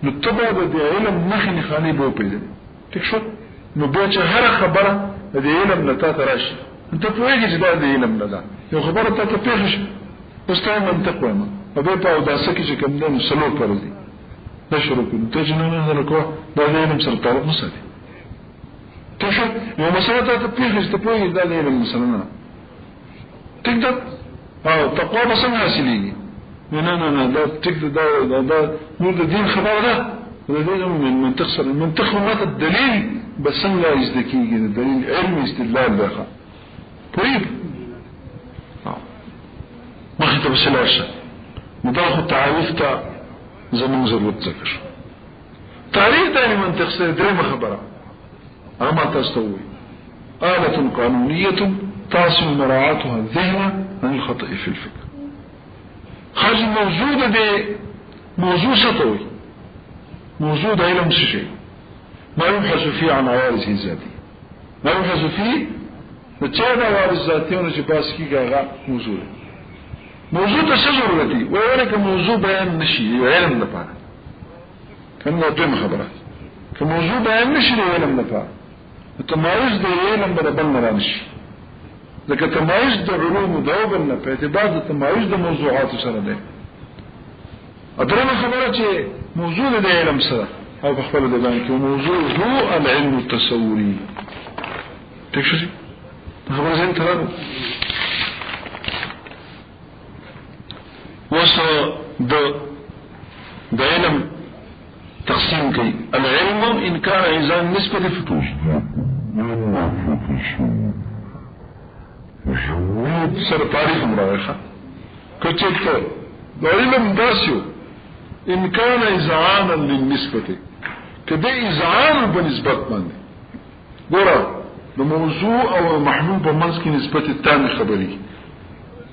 نو تبع د علم مخې نه خاني به پیدا ټیک شو نو به چې هر خبره د علم نه تاسو راشي انت پوهیږئ چې دا د علم نه ده یو خبره ته پیښ شي واستای منطق وایم په په اوداسه کې چې کوم د سلوک پرځي دا شروع کړو ته چې نه نه کوه دا د علم سره تعلق نه ساتي ټیک شو یو مسله ته پیښ شي ته پوهیږئ دا د علم مسله نه ټیک ده او تقوا به څنګه حاصلېږي نه دا ټیک ده دا نور د دین خبره ده د دې من منطق سره منطق ماته دلیل بس څنګه ازدکیږي د دلیل علم استدلال ده طيب ما خطه بسلاشه مضاف التعاريف تا زمون ضرورت ذکر تعریف د منطق سره درې خبره اما تستوي آلة قانونية تصل مراعاتها الذهن عن الخطأ في الفكر خارج موجودة دي موضوع ستوي موجود علم شيء ما يبحث فيه عن عوارضه الذاتية ما يبحث فيه نتشاهد عوارض ذاتية ونجباس كي هغه موضوع ته څه ضرورت دی وایي که موضوع بیان نشي علم نه پاره کنه دوه خبره که موضوع بیان نشي علم نه پاره تمایز د علم بل نه نشي لکه تمایز د علوم دوبل نه په اعتبار د تمایز د موضوعات سره ده ادرنه خبره چې موضوع د علم سره او په خپل د بیان کې موضوع هو العلم التصوري تکشي خبره زين ترى وصل د علم تقسيم كي العلم إن كان إذا نسبة لفتوش سر تعريف مراغخة كتبت العلم داسيو إن كان إذعانا للنسبة كده إذعان بنسبة من قرأ بموضوع أو محمول بمنسك نسبة التاني خبري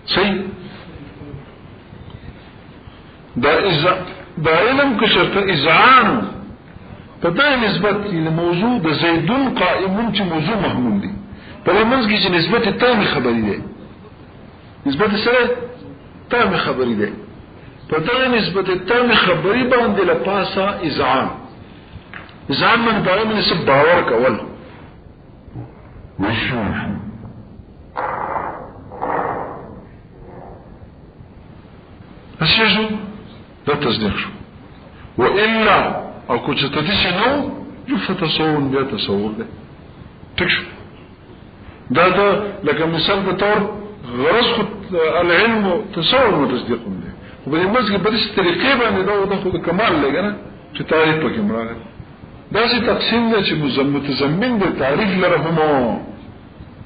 صحيح دا علم كشرط إذعان فدا نسبت لموضوع دا زيدون قائمون چه موضوع محمول دي فلمنسك چه نسبة التاني خبري دي نسبة السنة تاني خبري دي فدا نسبة التاني خبري باندي لپاسا إذعان إذعان من باقي من نسب باور كول أسيجو لا تصديق شو وإلا أو كنت تدسي نو جفة تصور بها تصور ده تكشف ده لك مثال بطور غرص العلم تصور وتصديق ده وبدي المسجد بديش الطريقية بأن ده خد كمال لك في تعريف بك امرأة ده سي تقسيم ده متزمن ده تعريف لرهما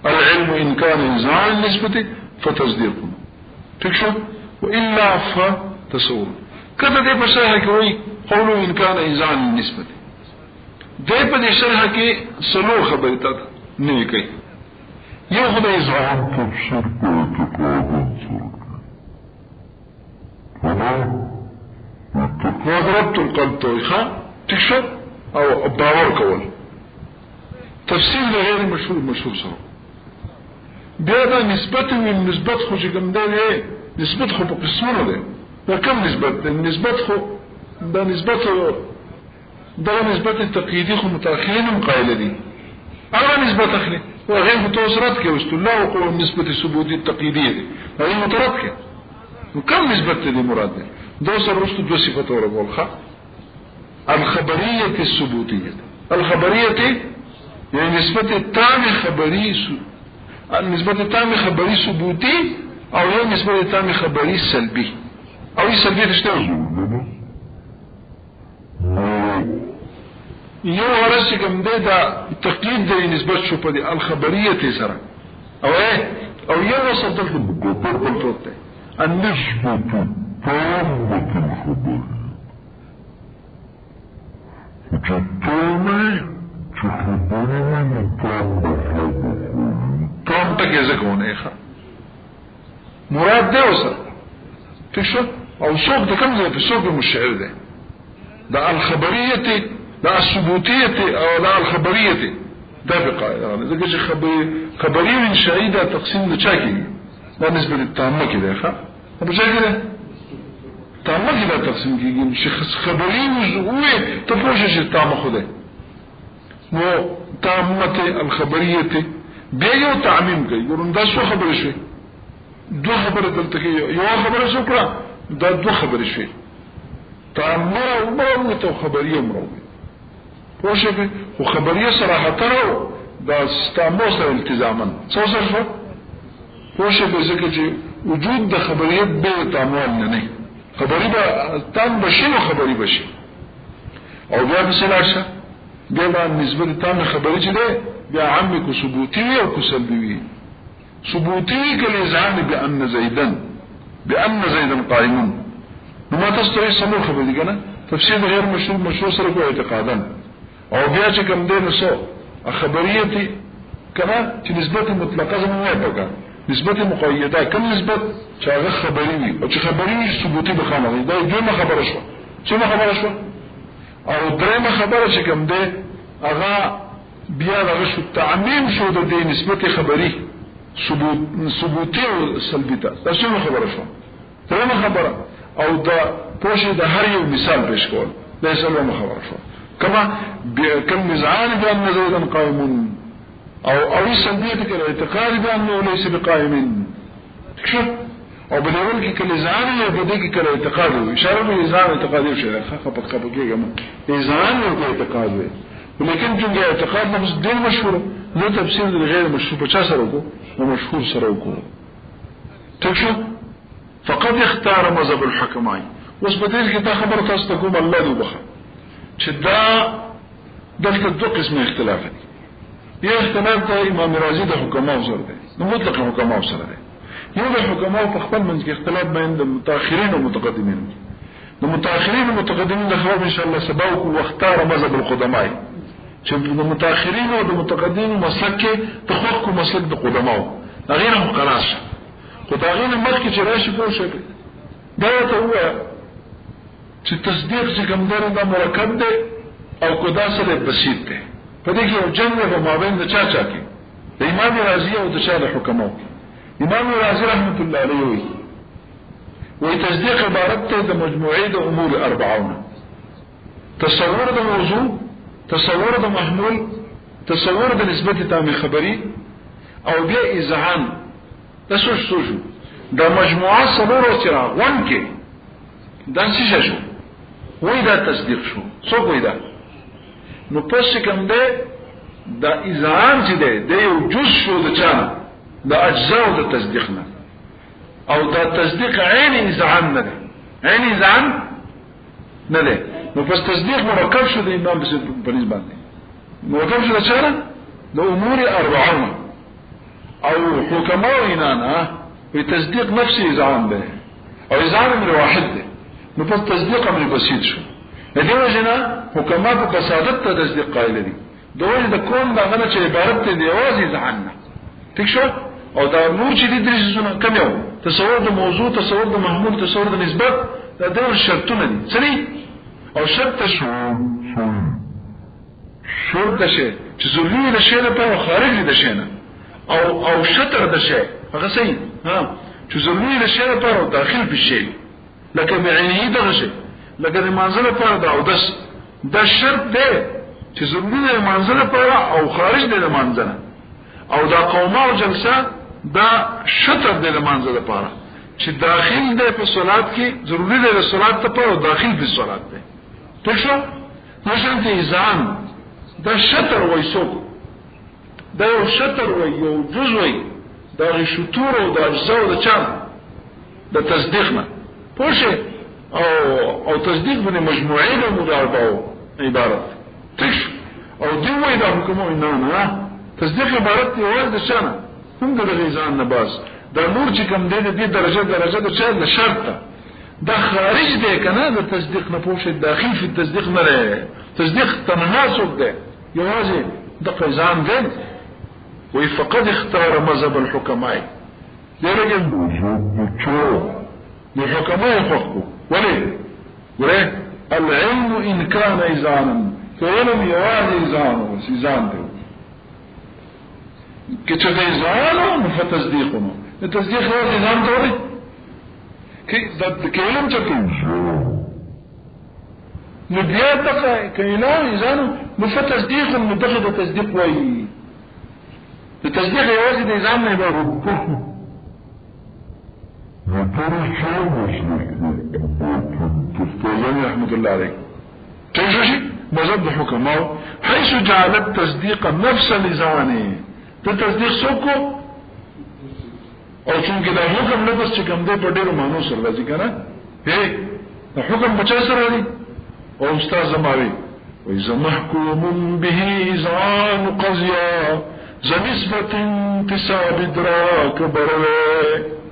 العلم إن كان إنزاع النسبة فتصديقه تكشف وإلا فتصور كذا دي بشرحة كوي قولوا إن كان إنزاع النسبة دي بدي شرحة كي سلو خبرتات نيكي يوخد إنزاع تبشر وضربت القلب طريقة تكشف أو باور كول تفسير غير مشهور سوا بيادا نسبته من نسبت خو شكم ده ايه نسبت خو بقسمونه ده ده كم نسبت نسبت خو ده نسبت التقييدي خو متأخرين مقايلة دي اغا نسبت اخلي وغير متوسرات كي وستو الله وقوة نسبة الثبوتي التقييدية دي غير مترات كي وكم نسبت دي مراد دي دوسر رستو دو صفة ورقول خا الخبرية الثبوتية الخبرية يعني نسبة التام خبري النسبة التام خبري ثبوتي او هي نسبة التام خبري سلبي او هي سلبية تشتغل يو ورسي كم ده التقييد ده نسبة شو بدي الخبرية تسرع او ايه او یو وصل دلته ګوپر بل پروت دی النسبة تامة الخبر جتامه چه خبره من تام تکه زکونه ښه مراد دی اوسه تشو او سوق ده کوم ځای په سوق مشعر ده دا الخبريه دا الثبوتيه او دا الخبريه دا بقاعده يعني ځکه چې خبري انشائي دا تقسیم د چا کیږي دا نسبت تامه کې ده ښه په ځای کې تامه کې دا تقسیم کیږي چې خبري وې ته پوښتنه چې تامه خو ده نو تامه الخبريه بیا یو تعمیم کوي ورن دا څه خبره شي دو خبره دلته کې یو خبره شو کړه دا دو خبره شي تامه عمره ته خبريه عمره پوښښ خو خبريه صراحت دا استعمال سره التزاما څه سره شو پوښښ به ځکه چې وجود د خبريه به تعامل نه خبري به تام بشي او خبري بشي او بیا مثال شه بیا نسبت تام خبري چې ده بیا عام کو ثبوتي او کو سلبي ثبوتي كالإذعان بأن زيدا قائم وما تستوي سمو خبري كنا تفسير غير مشروع سرقو اعتقادا او بیا چې کوم دین سو خبريتي کنا چې نسبت مطلقه زموږ نه پکا نسبت مقیده کوم نسبت چې هغه خبري وي او چې خبري ثبوتي بخانه دا یوه خبره شو چې خبره شو او درېمه خبره چې کوم ده هغه بیا هغه شو تعمیم شو د دې نسبت خبري ثبوتي او سلبي دا څه خبره شو درېمه خبره او دا پوښي د هر یو مثال پیش کول دا څه خبره شو كما كم مزعان بأن زيدا قائم او سلبية كالاعتقاد بأنه ليس بقائم شوف او بنقول كالإزعان يبديك كالاعتقاد إشارة بالإزعان اعتقادي وشيء خفت كي كمان إزعان اعتقاد ولكن جنجا اعتقاد نفس دين مشهور له تفسير لغير مشهور بچا سروكو ومشهور سروكو تكشف فقد اختار مذهب الحكمين وسبدل كتا خبر تستقوم الله دو بخا چې دا دلته دو قسم اختلاف دي یو اختلاف د امام رازي د حکماو سره دی نو مطلق حکماو سره دی یو د حکماو په خپل منځ کې اختلاف بین د متأخرین او متقدمین د متأخرین او متقدمین د خبر ان شاء الله سبا او واختار مذهب القدماء چې د متأخرین او د متقدمین مسلک کې تخوق مسلک د قدماو غیر مقراش خو دا غیر مخکې چې راشي په شکل دا ته هو چې تصدیق چې کوم دا مرکب دی او کدا سره بسيط دی په دې کې یو جنگ په مابین د چا کې د امام رازي او د شاه حکمو امام رازي رحمت الله علیه وی تصدیق عبارت ته د مجموعه د امور 40 تصور د موضوع تصور د محمول تصور د نسبت تام خبري او بیا اذعان تاسو شو د مجموعه صبر او چراغ وان کې دا څه شو وای دا تصدیق شو څو وای دا نو پس کوم ده دا اذعان چې ده د یو جز شو د چا د اجزاء د تصدیق نه او دا تصدیق عین اذعان نه ده عین اذعان نه ده نو پس تصدیق مرکب شو د امام په نسبت باندې مرکب شو د چا د امور 40 او حکماوینا نه په تصدیق نفسي اذعان ده او اذعان امر واحد ده نو پس تصدیق امر بسيط شو دغه وجنه حکومت په فسادت ته تصدیق قائل دي دوی د کوم دغه چې عبارت دی اوازي ځاننه ٹھیک شو او دا نور چې د درسونه کم یو تصور د موضوع تصور د محمول تصور د نسبت دا د شرطونه دي سړي او شرط شو شرط شي چې ضروري د شی لپاره خارج دي شي نه او شطر د شی هغه صحیح ها چې ضروري د شی لپاره داخل په شی لکه معنی دغه شی لکه د منزله لپاره دا او دا شرط دی چې ضروري د منزله لپاره او خارج دی د منزله او دا قومه او جلسه دا شطر دی د منزله لپاره چې داخل دی په صلات کې ضروري دی د صلات لپاره او داخل په صلات دی ټیک شو مثلا ته اذان دا شطر وای سو دا یو شطر وای یو جز وای دا شطور او د اجزاء د چا د تصدیق نه پوښه او تصدیق باندې مجموعه د مضاربه عبارت تش او دی وای دا کومه نه تصدیق عبارت دی ول د شانه د هم دغه ځان نه باز دا نور چې کوم دې درجه د چا د شرط دا خارج دی کنه د تصدیق نه پوښي داخل فی تصدیق نه لري تصدیق تناسب دی یوازې د قیزان دی وی فقد اختار مذهب الحكماء يرجل الحكماء حقه وليه العلم إن كان إذانا فعلم يوازي إذانه وسيزان ده كتب إذانه فتصديقه التصديق هو إذان دوري كعلم تكون نبيات دقا كإله إذانه فتصديق مدخل تصديق وي التصديق يوازي إذان ما يبقى تفتوزاني رحمة الله عليك تنشوشي مذهب الحكماء حيث جعلت تصديق نفس لزاني تصديق سوكو او چونکه دا حکم لفظ چکم دے پر ډیرو مانو سره راځي کنه هي دا حکم بچا سره راځي او استاد زماوي واذا محكوم به اذان قضيا زنسبة انتساب ادراك بروي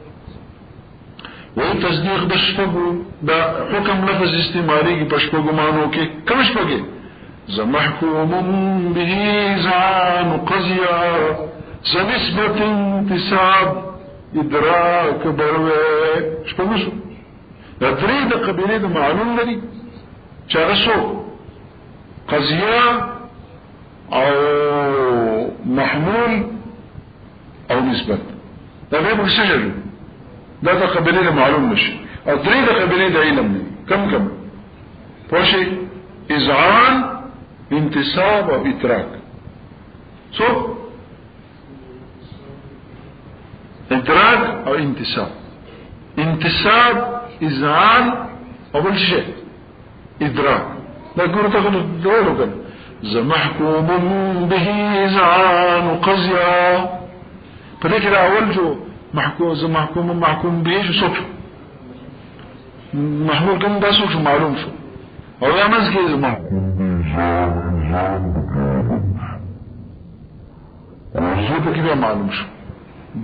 وتصديق بشفقو دا حكم لفظ استعمالي کی پشپگو مانو کے کم شپگے زمحكوم به اذان قضيا زنسبة انتساب ادراك بروي شپگو شو دا درې د قبيله د معلوم لري چارسو قضيا او محمول او نسبت دا به مسجل دا د قبيله معلوم نشي او درې د قبيله د علم نه کم پوښي اذعان انتساب او ادراک سو ادراک او انتساب اذعان او بل شيء ادراک دا ګورته دوه کړه زمحكوم به اذعان قضيا فذكر اول جو محكوم به شو صوت محمول كم دا صوت معلوم شو او يا مزكي محكوم صوت كده معلوم شو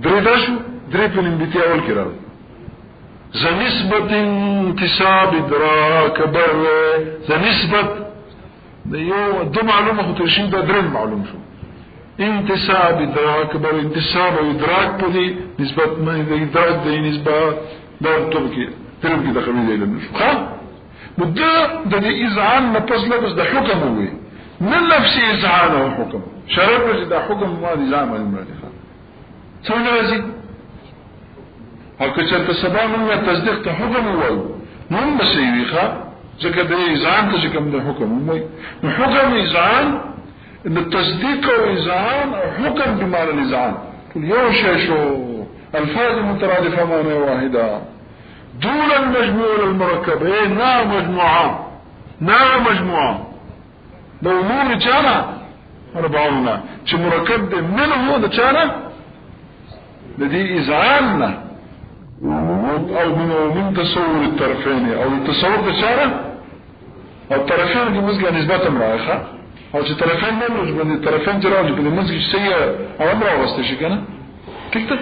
دري دا شو دري في الانبتاء اول كرا زنسبة انتساب ادراك بر زنسبة دو معلومة خطرشين دا درين معلوم شو انتساب ادراك بر انتساب و ادراك پدی نسبت ادراك دی نسبت دار ترکی دخلی دی علم نشو خواه مدى دا دی ازعان نپس لبس دا حکم ہوئی من نفسی ازعان و حکم شرط بجی دا حکم ما دی ازعان مالی مرادی خواه سمجھ رازی او کچھلتا سبا من یا تصدیق تا حکم ہوئی نون بسیوی خواه زکر دا ازعان تا جکم دا حکم ہوئی حکم ازعان ان التصديق والإذعان حكم بمعنى الإذعان يوششو الفاظ مترادفة معنى واحدة دون المجموع المركبين نا مجموعة لو نور جانا 40 چه مركب ده منه ده جانا لدي إذعاننا او من تصور الطرفين او التصور ده جانا او الطرفين دي مزقى نسبة مرائخة او چې طرفین نه لږ باندې طرفین جراوي په منځ کې شي او امر واستې شي کنه ټیک ته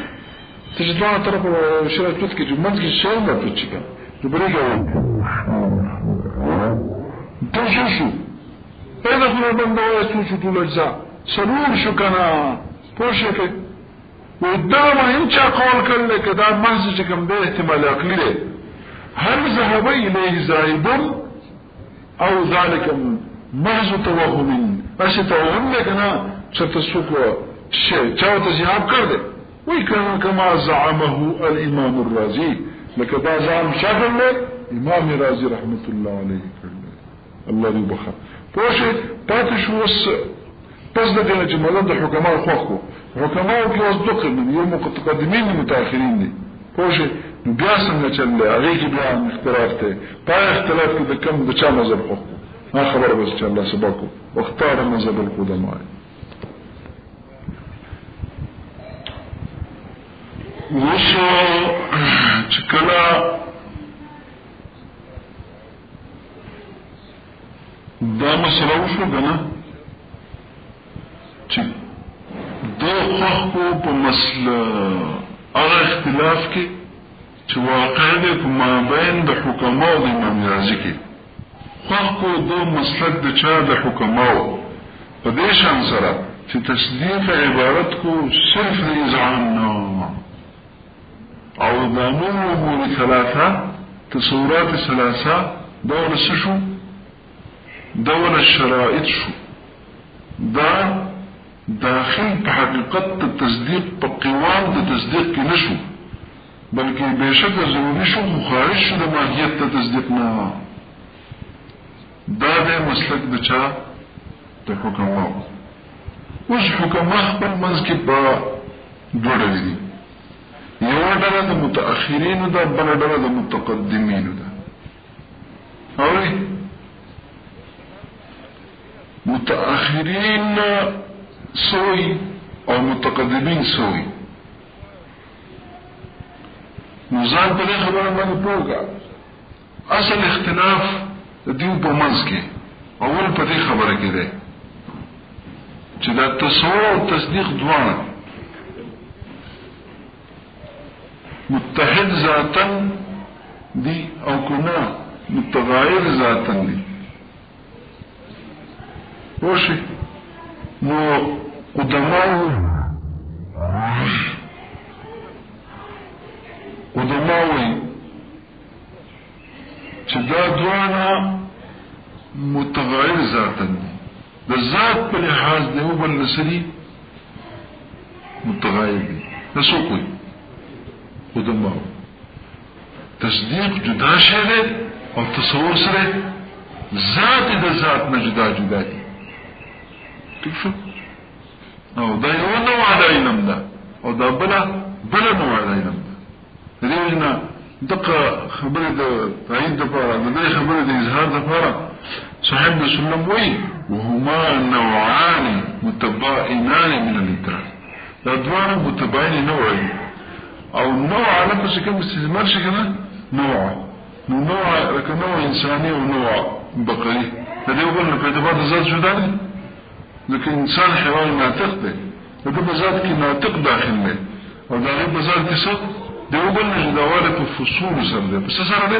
چې دوه طرف شرط کې چې منځ کې شي نه پېچ کنه نو برېږي ته شو پیدا خو باندې وایي چې ټول اجزا سرور شو کنه پوښښ کې ودا مهم چې قول کړل کدا منځ چې کوم به احتمال عقلی ده هل ذهب الیه زائد او ذلك محض توهم بس توهم لكنا ستسوق شيء چاو تزياب کرده ويكان كما زعمه الامام الرازي لك دا زعم شاكر له امام الرازي رحمة الله عليه کرده الله دي بخار پوشه پاتش وس پس دا دینا چه ملد حکماء خوخو حکماء کی وز دو قرنن یو متقدمین متاخرین دی پوشه بیا سنگا چل له اغیی کی بیا اختلاف ته پای اختلاف کی دا کم دا چا مذہب خوخو ما خبر بس چې الله سبحانه واختار مذهب القدماء وشو چې کله دا مسله وشو کنه چې دو خوخ کو په مسله هغه اختلاف کې چې واقع دی په مابین د حکماو د امام رازي کې خوخ کو دو مسلک د چا د حکماو په دې شان سره چې تصدیق عبارت کو صرف د اذعان نه او د نور امور ثلاثه تصورات ثلاثه دور شو دور الشرائط شو دا داخل په حقیقت تصدیق په قوام د تصدیق کې نشو بلکې بشک ضروري شو مخارج شو د ماهیت ته تصدیق نه دا د مسلک د چا د حکماو اوس حکما خپل منځ کې په دوه ډول دي یو ډله د متأخرینو ده بل ډله د متقدمینو ده اوري متأخرین سوی او متقدمین سوی نوزان پر خبر باندې پوګه اصل اختلاف د دیو په منځ کې اول په دې خبره کې ده چې دا تصور او تصدیق دواړه متحد ذاتا دي او کنا متغایر ذاتا دي وشي نو قدماوی چې دا دواړه متغایر ذاتا دي د ذات په لحاظ دی او بل نسری متغایر دي نسو کوي قدماو تصدیق جدا شده او تصور سره ذات د ذات نه جدا جدا دي ٹھیک شو او دا یو نوع د علم ده او دا بل نوع د علم ده دیوژنا دغه خبره د تعین د لپاره د خبره د اظهار د لپاره صاحب رسول الله وی وهما نوعان متباينان من الادراك دا دوه متباين نوع او نوع على نفس كم استثمار شكله نوع كنوع انساني ونوع بقري فده يقول لك اعتبار ذات جداني لكن انسان حيوان ناطق ده ده بذات كي ناطق داخل له او ده غير بذات كي صد ده يقول لك جداواله في فصول سر ده بس سر ده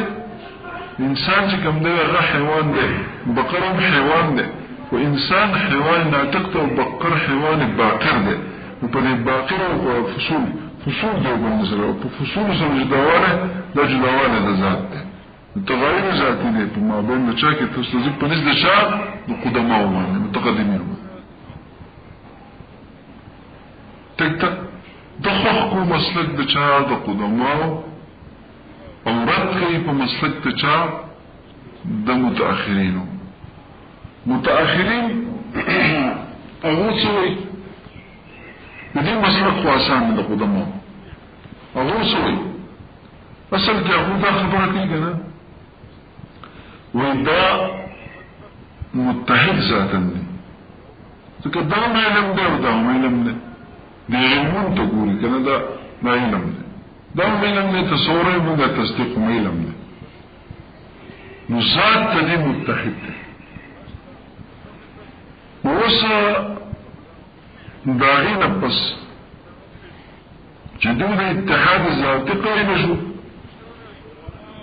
انسان چې کوم دی هغه حیوان دی بقره حیوان دی او انسان حیوان ناطق ته او بقر حیوان باقر دی او په باقر او فصول دی بالنسبه او په فصول سره جداواله د جداواله د ذات دی تغیر ذاتی دی په مابین د چا کې تصدیق په نسبت د چا د قدماو باندې متقدمین تک دغه کو مسلک د چا د قدماو او رد کوي په مسلک ته چا د متأخرینو متأخرین هغه څوی د دې مسلک خاصان د قدماو هغه څوی اصل کې هغه دا خبره کوي کنه ودا متحد ذاتن دي ځکه دا مې علم دی او دا مې علم دی د علمون ته ګوري کنه دا علم دی دا علم دی تصور یې موږ تصدیق مې علم دی نو ذات ته متحد دی اوسه داغینه پس چې دوی اتحاد ذاتي قائم شو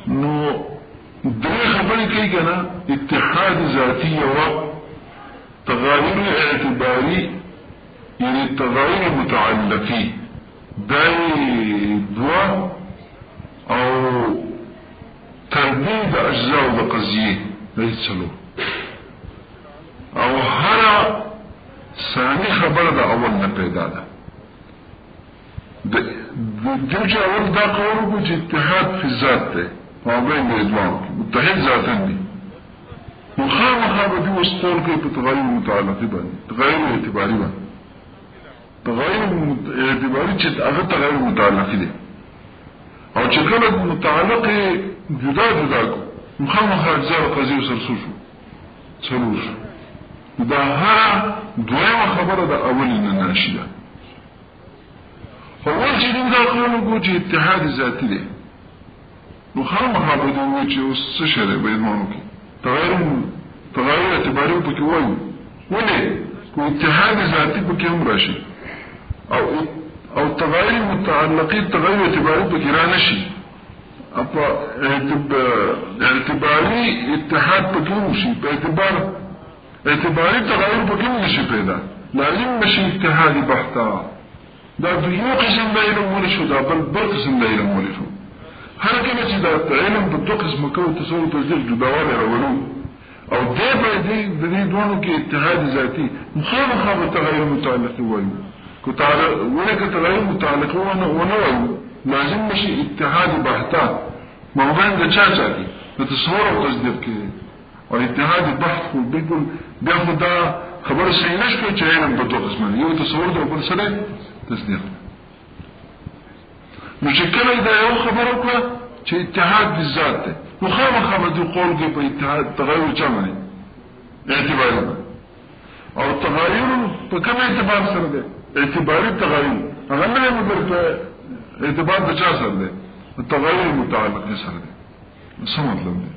نو درې خبرې کوي کنه اتحاد ذاتي او تغایر اعتباری یعنی تغایر متعلقی دای دوا او تردید اجزاء د قضیه لیسلو او هر ثانی خبره د اول نه پیدا ده د دغه اول دا قول کو چې اتحاد فی ذات ده او بین دوام متحد ذاتن دي مخامخه به وستول کې په تغایر متعلقی باندې تغایر اعتباری باندې تغایر اعتباری چې هغه تغایر متعلقی دي او چې کله متعلق جدا کو مخامخه اجزاء قضیه سرسو شو دا هر دویمه خبره د اول نه ناشده هو چې دا قانون کو چې اتحاد ذاتی دی نو خامخا به دوی چې اوس څه شری به مونږ کې تغایر اعتباری په کې وایو ولې کو اتحاد ذاتی په کې هم راشي او تغير متعلقين تغير اعتباري بكرا نشي اعتباري اتحاد بكوشي اعتباري تغير بكوشي پیدا لازم مشي اتحادي بحثا دا یو قسم دا علم ولی شو دا بل قسم دا علم ولی شو هر کله چې دا علم په دوه قسم کو تصور تصدیق جداواله راولو او دې په دې د دې دوه کې اتحاد ذاتی مخالفه تغیر متعلق وایي کو تعالی ولکه تغیر متعلق ونه وایي لازم مشي اتحاد بحثا موضوع د چا دي د تصور او تصدیق کې او اتحاد بحث بالکل بیا دا خبر صحیح نشته چې علم په دوه قسم یو تصور او بل سره تصدیق نو چې کله دا یو خبره وکړه چې اتحاد بالذات ده نو خامخا د قول کې په اتحاد تغیر چمنه اعتباري او تغیر په کوم اعتبار سره ده اعتباري تغیر هغه نه مګر په اعتبار د چا سره ده تغیر متعلق سره ده څه مطلب ده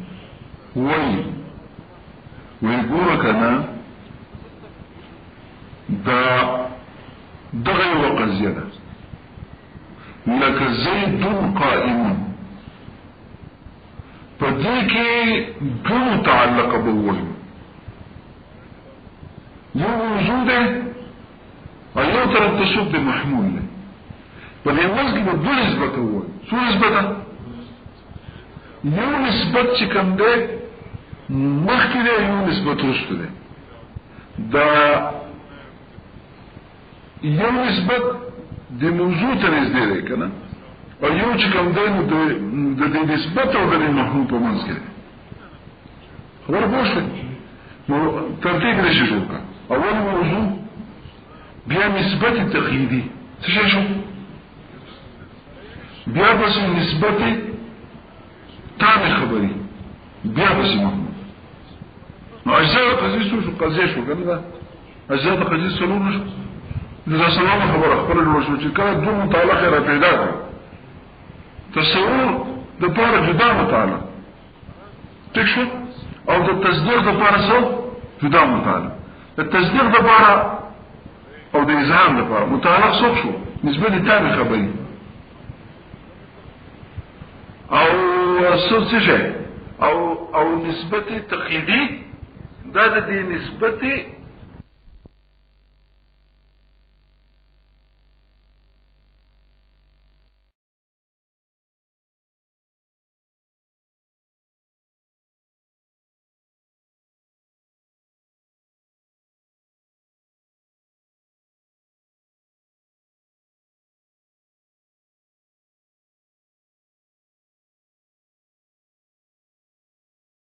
وای ګوره کنه دا دغه یو قضیه ده لکه زید قائم په دې کې دو متعلق بول یو وجود او یو طرف تشوف بمحمول له په دې وځ کې دو نسبت هو څو نسبت یو نسبت چې کوم ده مخکې ده یو نسبت وروسته ده دا یو نسبت د موضوع ته نږدې دی کنه او یو چې کوم دی نو د دې نسبت او د محمول په منځ کې خبره پوښتنه نو ترتیب نشي جوړ اول موضوع بیا نسبت تقییدی څه شو بیا بس نسبت تام خبري بیا بس محمول نو اجزاء قضیه شو قضیه شو کنه اجزاء قضیه سلوون شو دا سلام خبر خبر الوشو چې کله دو متعلق را پیدا کړ تصور د پاره جدا متعلق ټیک شو او د تصدیق د پاره سو جدا متعلق د تصدیق د پاره او د اذهان د پاره متعلق سو شو نسبت تابع خبري او څه او نسبت تقییدی دا د دې نسبت